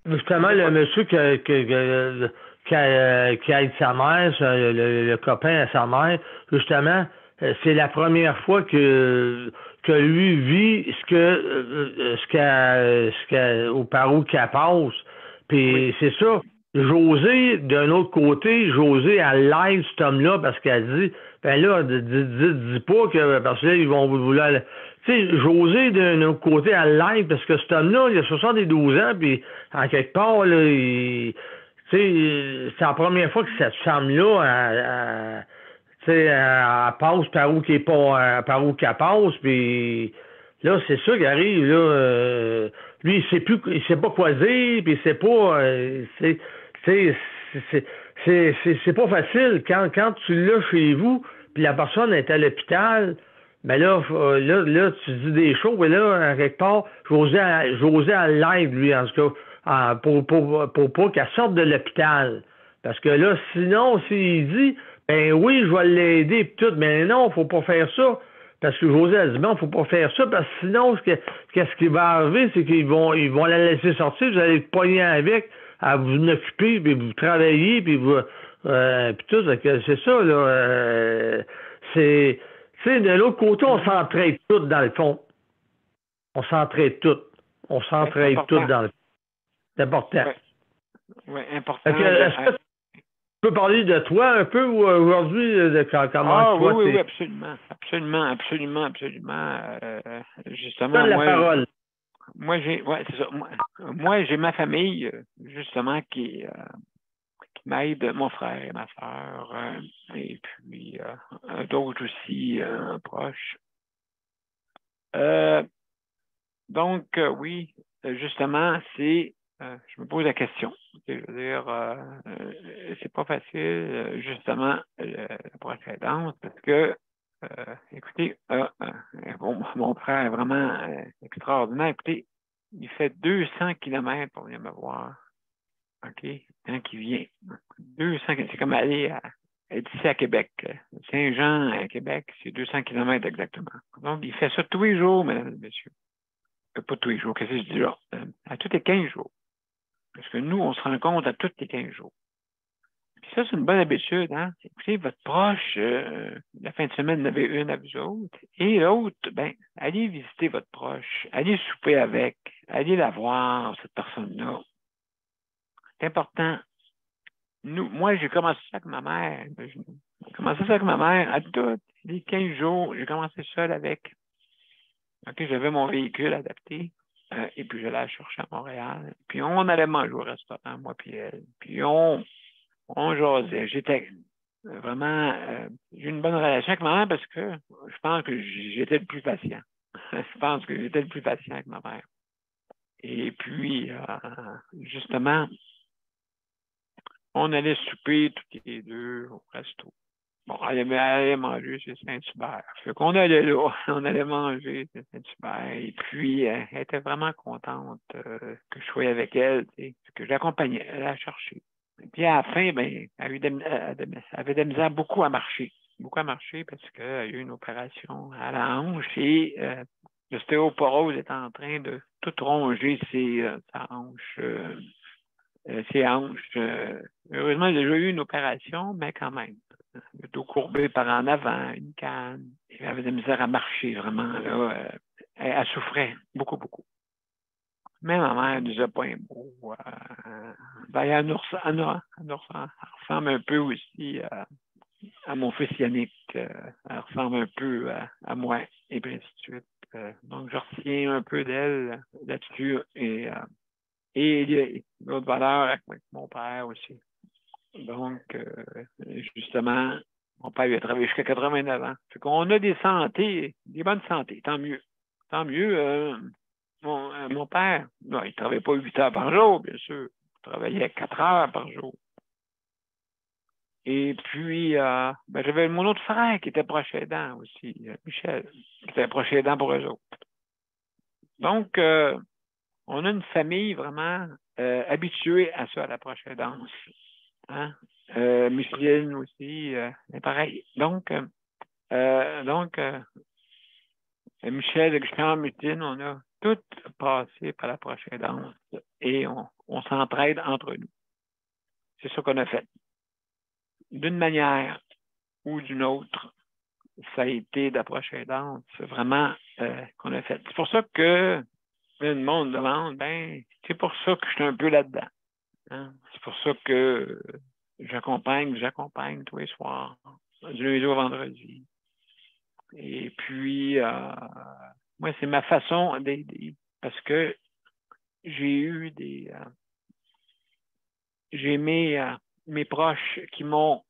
Justement, le monsieur qui aide sa mère, le copain à sa mère, justement, c'est la première fois que lui vit par où qu'elle passe. Puis c'est ça. José, d'un autre côté, José, elle l'aide cet homme-là parce qu'elle dit, ben là, dis pas que, parce que là, ils vont vouloir. Tu sais, José, d'un autre côté, elle l'aide parce que cet homme-là, il a 72 ans, puis en quelque part, là, c'est la première fois que cette femme-là, elle passe par où qu'elle passe, puis là, c'est ça qui arrive, là. Lui, il sait pas quoi dire, puis il sait pas, c'est pas facile. Quand tu l'as chez vous, puis la personne est à l'hôpital, ben là, tu dis des choses, et là, en quelque part, José à l'aide, lui, en tout cas, pour pas qu'elle sorte de l'hôpital. Parce que là, sinon, s'il dit, ben oui, je vais l'aider, pis tout, mais non, faut pas faire ça. Parce que José a dit, non, faut pas faire ça, parce que sinon, qu'est-ce qui va arriver, c'est qu'ils vont la laisser sortir, vous allez être poigné avec, à vous occuper, puis vous travailler, puis vous, puis tout, c'est ça, là, tu sais, de l'autre côté, on s'entraide tout dans le fond. On s'entraide tout. On s'entraide tout dans le fond. C'est important. Oui, important. Est-ce que tu peux parler de toi un peu aujourd'hui, de comment toi, oui, absolument. Absolument. Justement, donne la parole. Moi, c'est ça. Moi, j'ai ma famille, justement, qui m'aide, mon frère et ma soeur, et puis d'autres aussi proches. Donc, oui, justement, je me pose la question. Je veux dire, c'est pas facile, justement, la précédence, parce que, écoutez, mon frère est vraiment extraordinaire. Écoutez, il fait 200 kilomètres pour venir me voir. OK? Quand il vient. 200, c'est comme aller d'ici à Québec. Saint-Jean à Québec, c'est 200 kilomètres exactement. Donc, il fait ça tous les jours, mesdames et messieurs. Pas tous les jours, qu'est-ce que je dis là? À tous les 15 jours. Parce que nous, on se rencontre à tous les 15 jours. Puis ça, c'est une bonne habitude, hein? Écoutez, votre proche, la fin de semaine, il y en avait une à vous autres. Et l'autre, ben, allez visiter votre proche. Allez souper avec. Allez la voir, cette personne-là. C'est important. Moi, j'ai commencé ça avec ma mère. J'ai commencé ça avec ma mère à tous les 15 jours. J'ai commencé seul avec. OK, j'avais mon véhicule adapté. Et puis, je l'ai chercher à Montréal. Puis, on allait manger au restaurant, moi puis elle. Puis, on jasait. J'étais vraiment... j'ai une bonne relation avec ma mère parce que je pense que j'étais le plus patient. Je pense que j'étais le plus patient avec ma mère. Et puis, justement, on allait souper tous les deux au resto. Bon, elle allait manger chez Saint-Hubert. Fait qu'on allait là, on allait manger chez Saint-Hubert. Et puis, elle était vraiment contente que je sois avec elle, que je l'accompagnais, elle la chercher. Et puis, à la fin, ben, elle avait de la misère beaucoup à marcher. Beaucoup à marcher parce qu'elle a eu une opération à la hanche et l'ostéoporose est en train de tout ronger sa hanche. Ses hanches. Heureusement, elle a déjà eu une opération, mais quand même. Le dos courbé par en avant, une canne. Elle avait de la misère à marcher, vraiment. Là, elle souffrait beaucoup, beaucoup. Mais ma mère ne disait pas un mot. Elle nous ressemble un peu aussi à mon fils Yannick. Elle ressemble un peu à moi, et puis ainsi de suite. Donc, je retiens un peu d'elle là-dessus. Et l'autre valeur avec mon père aussi. Donc, justement, mon père il a travaillé jusqu'à 89 ans. Fait qu'on a des bonnes santé, tant mieux. Tant mieux. mon père, non, il ne travaillait pas 8 heures par jour, bien sûr. Il travaillait 4 heures par jour. Et puis, j'avais mon autre frère qui était proche aidant aussi, Michel, qui était proche aidant pour eux autres. Donc, on a une famille vraiment habituée à ça, à la proche aidance. Hein? Micheline aussi, c'est pareil. Donc, Michel, Richard, Micheline, on a tout passé par la proche aidance et on s'entraide entre nous. C'est ça qu'on a fait. D'une manière ou d'une autre, ça a été d'approche aidante. C'est vraiment qu'on a fait. C'est pour ça que le monde demande, c'est pour ça que je suis un peu là-dedans. Hein? C'est pour ça que j'accompagne tous les soirs, du lundi au vendredi. Et puis, moi, c'est ma façon d'aider parce que j'ai eu j'ai mes proches qui m'ont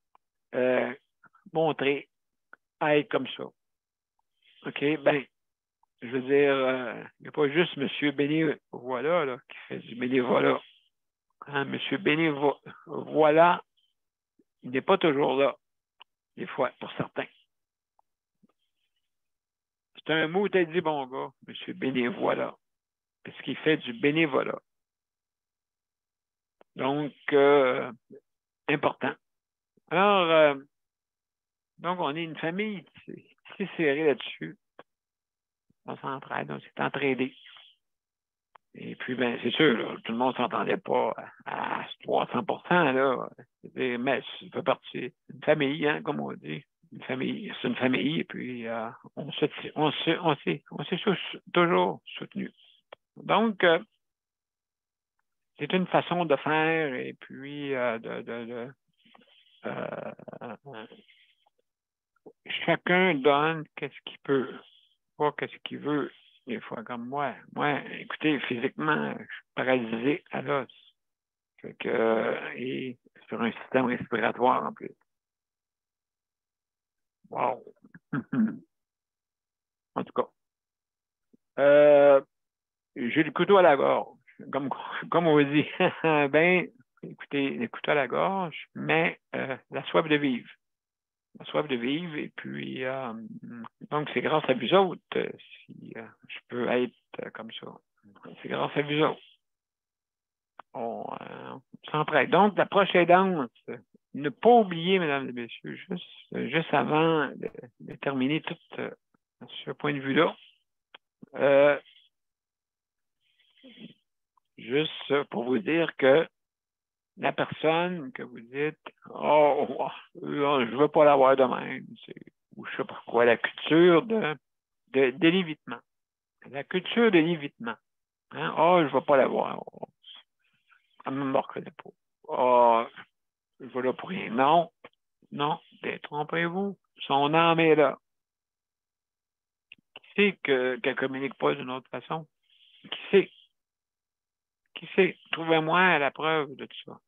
montré à être comme ça. OK? Je veux dire, il n'y a pas juste M. Bénévolat là, qui fait du bénévolat. Hein? M. Bénévolat, il n'est pas toujours là, des fois, pour certains. C'est un mot, t'as dit, bon gars, M. Bénévolat, parce qu'il fait du bénévolat. Donc, important. Alors, donc, on est une famille très serrée là-dessus. On s'entraide, on s'est entraidé. Et puis, c'est sûr, là, tout le monde ne s'entendait pas à 300%, là. Mais ça fait partie d'une famille, hein, comme on dit. Une famille, c'est une famille, et puis on s'est toujours soutenus. Donc, c'est une façon de faire, et puis chacun donne qu'est-ce qu'il peut, pas qu'est-ce qu'il veut. Des fois, comme moi. Moi, écoutez, physiquement, je suis paralysé à l'os. Et sur un système respiratoire en plus. Wow! En tout cas, j'ai le couteau à la gorge. Comme on dit. Écoutez, le couteau à la gorge, mais la soif de vivre. La soif de vivre, et puis, donc, c'est grâce à vous autres si je peux être comme ça. C'est grâce à vous autres. On s'entraide. Donc, la prochaine aidance, ne pas oublier, mesdames et messieurs, juste avant de terminer tout ce point de vue-là, juste pour vous dire que la personne que vous dites « Oh, je ne veux pas l'avoir de même », ou je ne sais pas quoi, la culture de l'évitement. La culture de l'évitement. Hein? « Oh, je ne veux pas l'avoir. Oh, elle ne me reconnaît pas. Oh, je ne veux là pour rien. » Non, détrompez-vous. Son âme est là. Qui sait qu'elle ne communique pas d'une autre façon? Qui sait? Trouvez-moi la preuve de tout ça.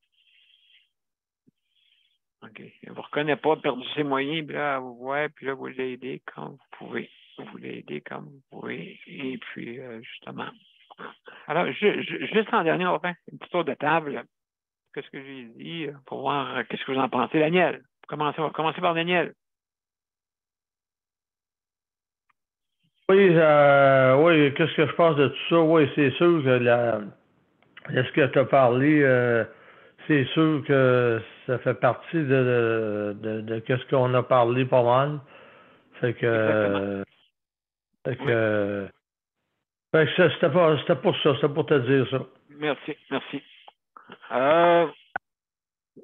OK. Elle ne vous reconnaît pas, perdu ses moyens, puis là, elle vous voit, puis là, vous l'aidez comme vous pouvez. Vous l'aidez comme vous pouvez. Et puis, justement. Alors, juste en dernier, on va faire un petit tour de table. Qu'est-ce que j'ai dit pour voir qu'est-ce que vous en pensez. Daniel, on va commencer par Daniel. Oui, qu'est-ce que je pense de tout ça? Oui, c'est sûr que de ce que tu as parlé, c'est sûr que ça fait partie de qu'est-ce qu'on a parlé pas mal. C'était pour ça, c'était pour te dire ça. Merci.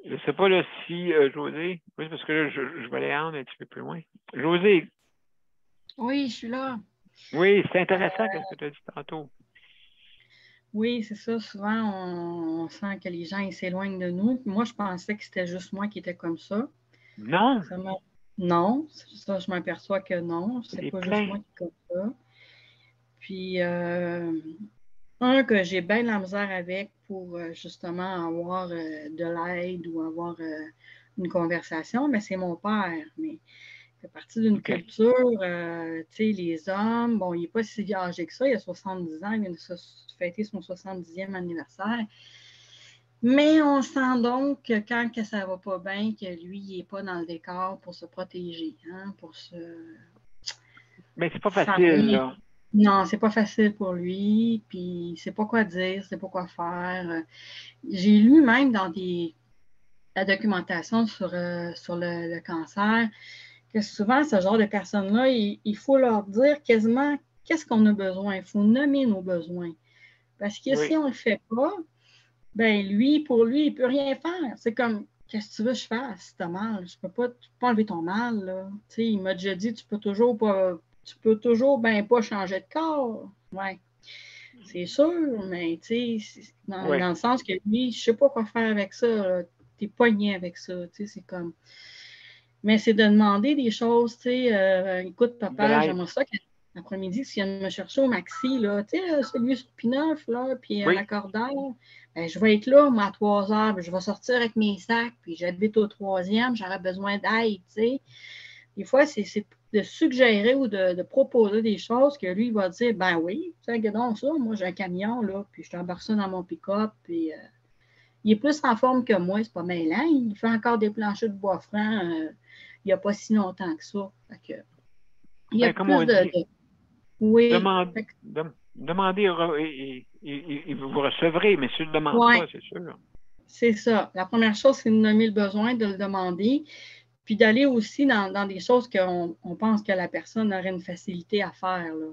Je ne sais pas là, si José, oui, parce que là, je vais aller rendre un petit peu plus loin. José. Oui, je suis là. Oui, c'est intéressant ce que tu as dit tantôt. Oui, c'est ça. Souvent, on sent que les gens ils s'éloignent de nous. Moi, je pensais que c'était juste moi qui étais comme ça. Non. Non, ça, je m'aperçois que non. C'est pas juste moi qui est comme ça. Puis, que j'ai bien de la misère avec pour justement avoir de l'aide ou avoir une conversation, mais c'est mon père. Mais fait partie d'une OK. culture, tu sais, les hommes, bon, il n'est pas si âgé que ça, il a 70 ans, il vient de fêter son 70e anniversaire. Mais on sent donc que quand que ça va pas bien, que lui, il n'est pas dans le décor pour se protéger, hein, pour se... Mais c'est pas Ça facile, vient- là. Non, c'est pas facile pour lui, puis il sait pas quoi dire, il sait pas quoi faire. J'ai lu même dans la documentation sur le cancer que souvent, ce genre de personnes-là, il faut leur dire quasiment qu'est-ce qu'on a besoin. Il faut nommer nos besoins. Parce que si Oui. on ne le fait pas, ben lui, pour lui, il ne peut rien faire. C'est comme, qu'est-ce que tu veux que je fasse si tu as mal? Je ne peux pas enlever ton mal, là. Tu sais, il m'a déjà dit, tu peux toujours ben pas changer de corps. Ouais, c'est sûr, mais tu sais, dans Oui. le sens que lui, je ne sais pas quoi faire avec ça. Tu es pogné avec ça. Tu sais, c'est comme... Mais c'est de demander des choses, tu sais, écoute, De papa, l'aide. j'aimerais ça l'après-midi, que tu viennes me chercher au maxi, là, tu sais, celui sur P9, là, puis Oui. l'accordaire, ben, je vais être là, moi, à 3 heures, puis je vais sortir avec mes sacs, puis j'habite au 3e, j'aurais besoin d'aide, tu sais. Des fois, c'est de suggérer ou de proposer des choses que lui, il va dire, ben oui, tu sais, regardons ça, moi, j'ai un camion, là, puis je t'embarque ça dans mon pick-up, puis il est plus en forme que moi, c'est pas mêlant, il fait encore des planchers de bois franc, il n'y a pas si longtemps que ça. Fait que, il y a Ben, comme on plus dit, Oui. demandez et vous recevrez, mais si tu ne le demandes Ouais, pas, c'est sûr. c'est ça. La première chose, c'est de nommer le besoin, de le demander, puis d'aller aussi dans des choses qu'on pense que la personne aurait une facilité à faire, là.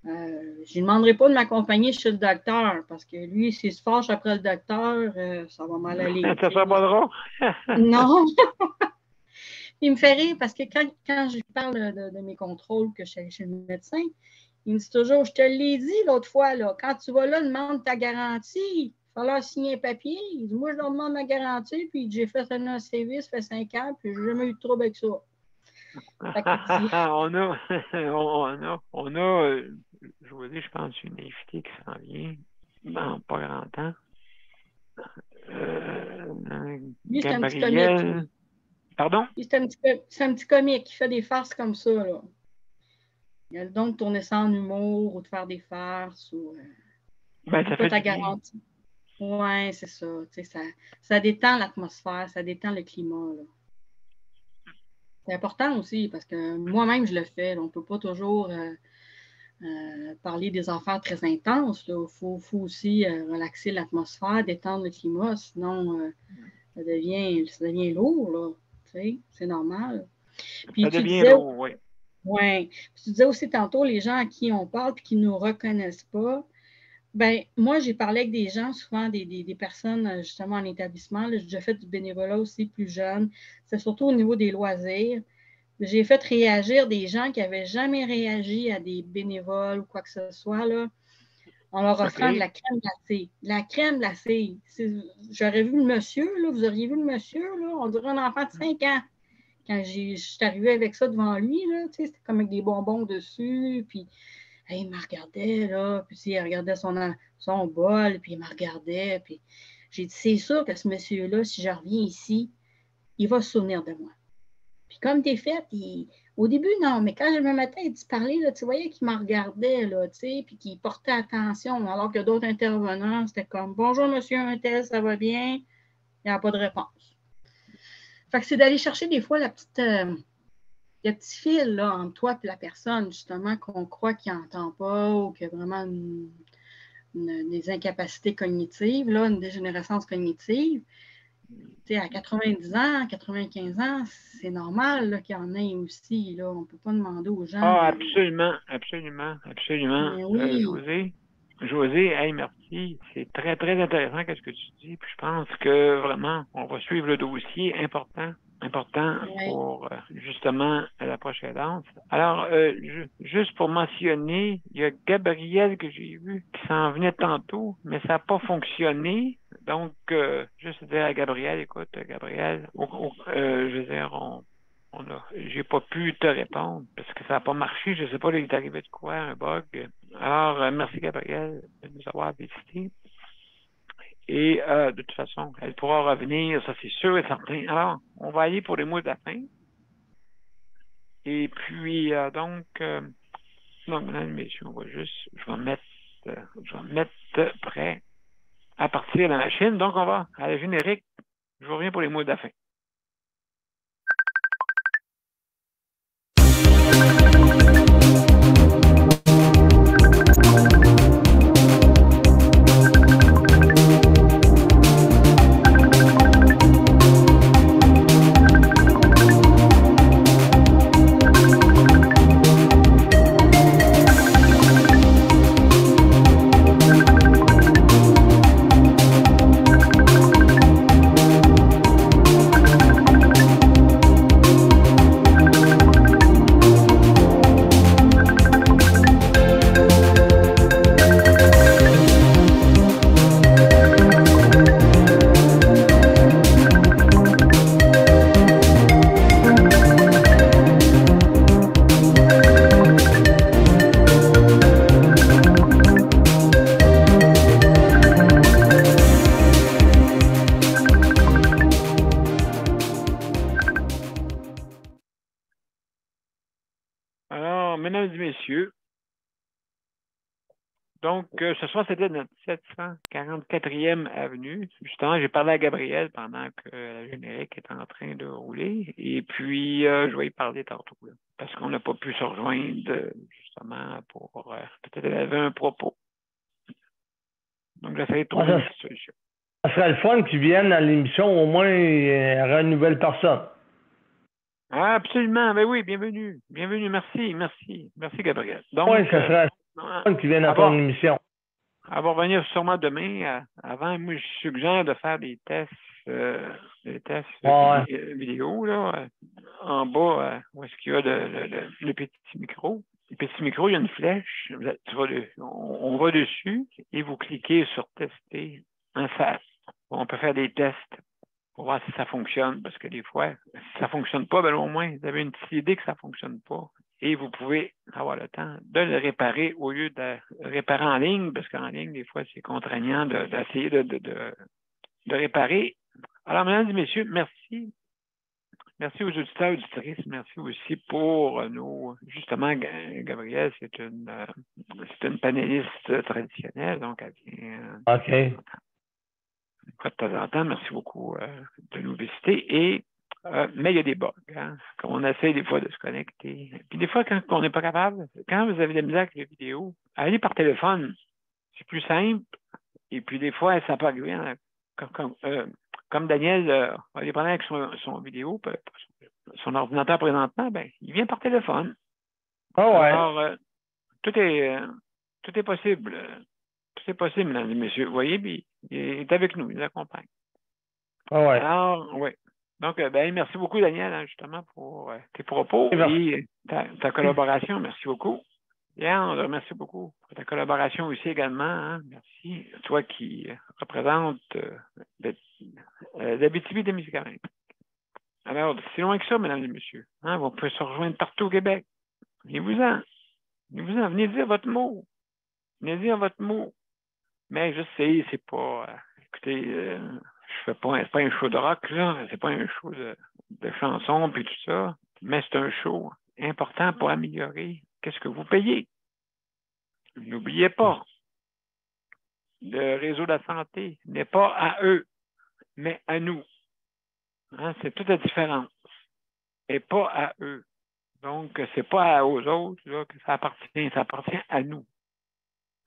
Je ne lui demanderai pas de m'accompagner chez le docteur, parce que lui, s'il se fâche après le docteur, ça va mal aller. Ça sera pas drôle. Non! Il me fait rire parce que quand je lui parle de mes contrôles que je suis chez le médecin, il me dit toujours, je te l'ai dit l'autre fois, là, quand tu vas là, demande ta garantie. Il va falloir signer un papier. Il dit, moi, je leur demande ma garantie, puis j'ai fait un CV, ça fait 5 ans, puis j'ai jamais eu de trouble avec ça. Je vous dis, je pense, une invitée qui s'en vient dans pas grand temps. Lui, c'est un petit comique. Gabriel. Pardon? C'est un petit comique qui fait des farces comme ça, là. Il a le don de tourner ça en humour ou de faire des farces. Ou, Ben, ça fait ta du bien. garantie. Oui, c'est ça. Ça détend l'atmosphère, ça détend le climat, là. C'est important aussi parce que moi-même, je le fais. On ne peut pas toujours parler des affaires très intenses. Il faut aussi relaxer l'atmosphère, détendre le climat, sinon ça devient lourd, là. C'est normal. Puis Ça tu devient disais, lourd, oui. ouais. Puis tu disais aussi tantôt, les gens à qui on parle et qui ne nous reconnaissent pas. Ben, moi, j'ai parlé avec des gens, souvent des personnes justement en établissement. J'ai déjà fait du bénévolat aussi plus jeune. C'est surtout au niveau des loisirs. J'ai fait réagir des gens qui n'avaient jamais réagi à des bénévoles ou quoi que ce soit, là, en leur offrant OK. de la crème glacée. De la crème glacée. J'aurais vu le monsieur, là, vous auriez vu le monsieur, là, on dirait un enfant de 5 ans. Quand je suis arrivée avec ça devant lui, là, c'était comme avec des bonbons dessus, puis il me regardait, là, puis il regardait son bol, puis il me regardait, puis j'ai dit, c'est sûr que ce monsieur-là, si je reviens ici, il va se souvenir de moi. Puis comme t'es fait, au début, non, mais quand je me mettais à te parler, là, tu voyais qu'il me regardait, là, tu sais, puis qu'il portait attention, alors que d'autres intervenants, c'était comme, bonjour, monsieur Untel, ça va bien? Il n'y a pas de réponse. Fait que c'est d'aller chercher des fois le petit fil là, entre toi et la personne, justement, qu'on croit qu'il n'entend pas ou qu'il y a vraiment des incapacités cognitives, là, une dégénérescence cognitive. T'sais, à 90 ans, 95 ans, c'est normal qu'il y en ait aussi. Là. On ne peut pas demander aux gens. Ah, absolument, absolument, absolument. Mais oui. José, hey, merci. C'est très, très intéressant ce que tu dis. Puis je pense que vraiment, on va suivre le dossier important pour justement la prochaine danse. Alors, juste pour mentionner, il y a Gabriel que j'ai vu qui s'en venait tantôt, mais ça n'a pas fonctionné. Donc, juste dire à Gabriel, écoute, Gabriel, je veux dire, j'ai pas pu te répondre parce que ça n'a pas marché. Je ne sais pas, il est arrivé de quoi, un bug. Alors, merci Gabriel de nous avoir visité. Et de toute façon, elle pourra revenir, ça c'est sûr et certain. Alors, on va aller pour les mots de la fin. Et puis, donc, mesdames et messieurs, je vais mettre prêt à partir de la machine. Donc, on va à la générique. Je vous reviens pour les mots de la fin. Alors, mesdames et messieurs, donc, ce soir, c'était notre 744e avenue. Justement, j'ai parlé à Gabriel pendant que la générique est en train de rouler. Et puis, je vais y parler tantôt, là, parce qu'on n'a pas pu se rejoindre, justement, pour peut-être elle avait un propos. Donc, j'essaie de trouver une solution. Ça serait le fun qu'ils viennent à l'émission, au moins, il y aura une nouvelle personne. Ah, absolument. Ben oui, bienvenue. Bienvenue, merci, merci. Merci, Gabriel. Donc, Oui, ça serait le fun qu'ils viennent à ton émission. Elle va revenir sûrement demain. Avant, moi, je suggère de faire des tests vidéo, là, en bas, où est-ce qu'il y a le petit micro. Le petit micro, il y a une flèche. On va dessus et vous cliquez sur tester en face. On peut faire des tests pour voir si ça fonctionne, parce que des fois, si ça ne fonctionne pas, ben au moins, vous avez une petite idée que ça ne fonctionne pas. Et vous pouvez avoir le temps de le réparer au lieu de réparer en ligne, parce qu'en ligne, des fois, c'est contraignant d'essayer de réparer. Alors, mesdames et messieurs, merci. Merci aux auditeurs et auditrices. Merci aussi pour justement, Gabrielle, c'est une panéliste traditionnelle, donc elle vient. OK. De temps en temps, merci beaucoup de nous visiter. Mais il y a des bugs. Hein? On essaie des fois de se connecter. Puis des fois, quand on n'est pas capable, quand vous avez de la misère avec les vidéos, allez par téléphone. C'est plus simple. Et puis des fois, ça peut arriver. Hein? Comme Daniel a des problèmes avec son vidéo, son ordinateur présentement, ben, il vient par téléphone. Oh ouais. Alors, tout est possible. Tout est possible, mesdames et messieurs. Vous voyez, puis il est avec nous, il nous accompagne. Oh ouais. Alors, oui. Donc, merci beaucoup, Daniel, hein, justement, pour tes propos et ta collaboration. Merci beaucoup. Bien, on te remercie beaucoup pour ta collaboration aussi également. Hein. Merci. Toi qui représente l'Abitibi-Témiscamingue. Alors, c'est loin que ça, mesdames et messieurs. Hein, vous pouvez se rejoindre partout au Québec. Venez-vous-en. Venez-vous-en. Venez dire votre mot. Venez dire votre mot. Mais je sais, c'est pas. Écoutez, je fais pas, c'est pas un show de rock, là. C'est pas un show de chansons puis tout ça. Mais c'est un show important pour améliorer qu'est-ce que vous payez. N'oubliez pas, le réseau de la santé n'est pas à eux, mais à nous. Hein, c'est toute la différence. Et pas à eux. Donc, c'est pas aux autres là, que ça appartient à nous.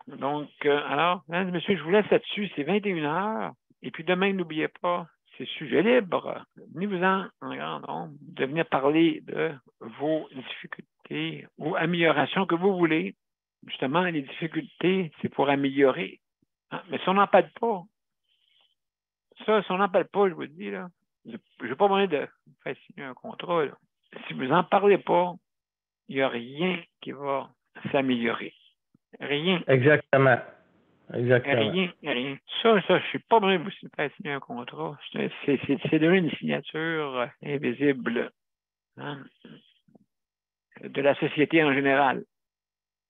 Donc, alors, mesdames et messieurs, je vous laisse là-dessus. C'est 21h. Et puis demain, n'oubliez pas, c'est sujet libre. Venez-vous-en en grand nombre de venir parler de vos difficultés ou améliorations que vous voulez. Justement, les difficultés, c'est pour améliorer. Hein? Mais si on n'en parle pas, si on n'en parle pas, je vous dis, là, je n'ai pas besoin de vous faire signer un contrat. Là. Si vous n'en parlez pas, il n'y a rien qui va s'améliorer. Rien. Exactement. Exactement. Rien. Ça, je ne suis pas besoin de vous faire signer un contrat. C'est devenu une signature invisible, hein, de la société en général.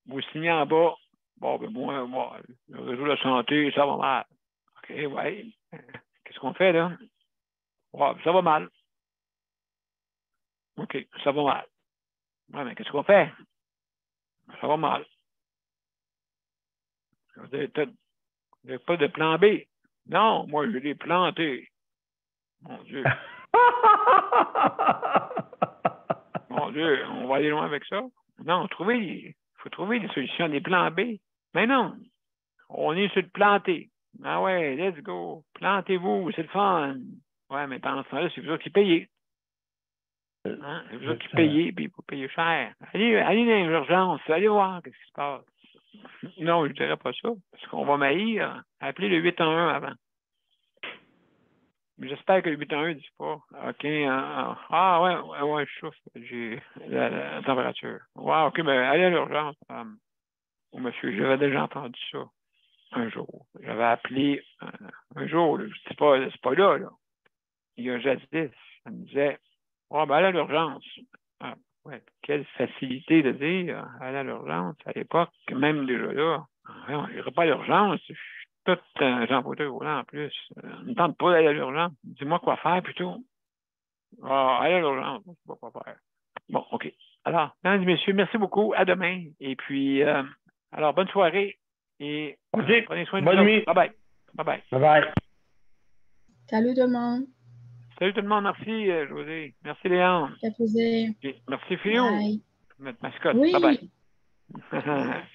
Vous signez en bas, bon, ben moi, le réseau de la santé, ça va mal. OK, ouais. Qu'est-ce qu'on fait, là? Ouais, ça va mal. OK, ça va mal. Ouais, mais qu'est-ce qu'on fait? Ça va mal. Vous n'avez pas de plan B. Non, moi, je l'ai planté. Mon Dieu. Mon Dieu, on va aller loin avec ça. Non, il faut trouver des solutions, des plans B. Mais non, on est sur le planter. Ah ouais, let's go. Plantez-vous, c'est le fun. Ouais, mais pendant ce temps-là, c'est vous autres qui payez. Hein? C'est vous autres qui payez, puis vous payez cher. Allez dans l'urgence, allez voir ce qui se passe. Non, je ne dirais pas ça, parce qu'on va m'haïr. Appelez le 811 avant. J'espère que le 811 ne dit pas. OK. Ouais, je chauffe. J'ai la température. Ouais, OK, mais allez à l'urgence. Oh, monsieur, j'avais déjà entendu ça un jour. J'avais appelé un jour, c'est pas là. Il y a jadis, ça me disait, oh, ben allez à l'urgence. Ah, ouais, quelle facilité de dire, allez à l'urgence. À l'époque, même déjà là, on n'irait pas à l'urgence. Je suis tout Jean fauteuil roulant en plus. On ne tente pas d'aller à l'urgence. Dis-moi quoi faire plutôt. Ah, allez à l'urgence, je ne sais pas quoi faire. Bon, OK. Alors, mesdames et messieurs, merci beaucoup. À demain. Et puis, alors, bonne soirée. Et prenez soin de vous. Bonne nuit. Bye-bye. Bye-bye. Bye-bye. Salut tout le monde. Salut tout le monde. Merci, José. Merci, Léon. Ça faisait. Merci, Philou. Bye. Notre mascotte. Oui. Bye-bye.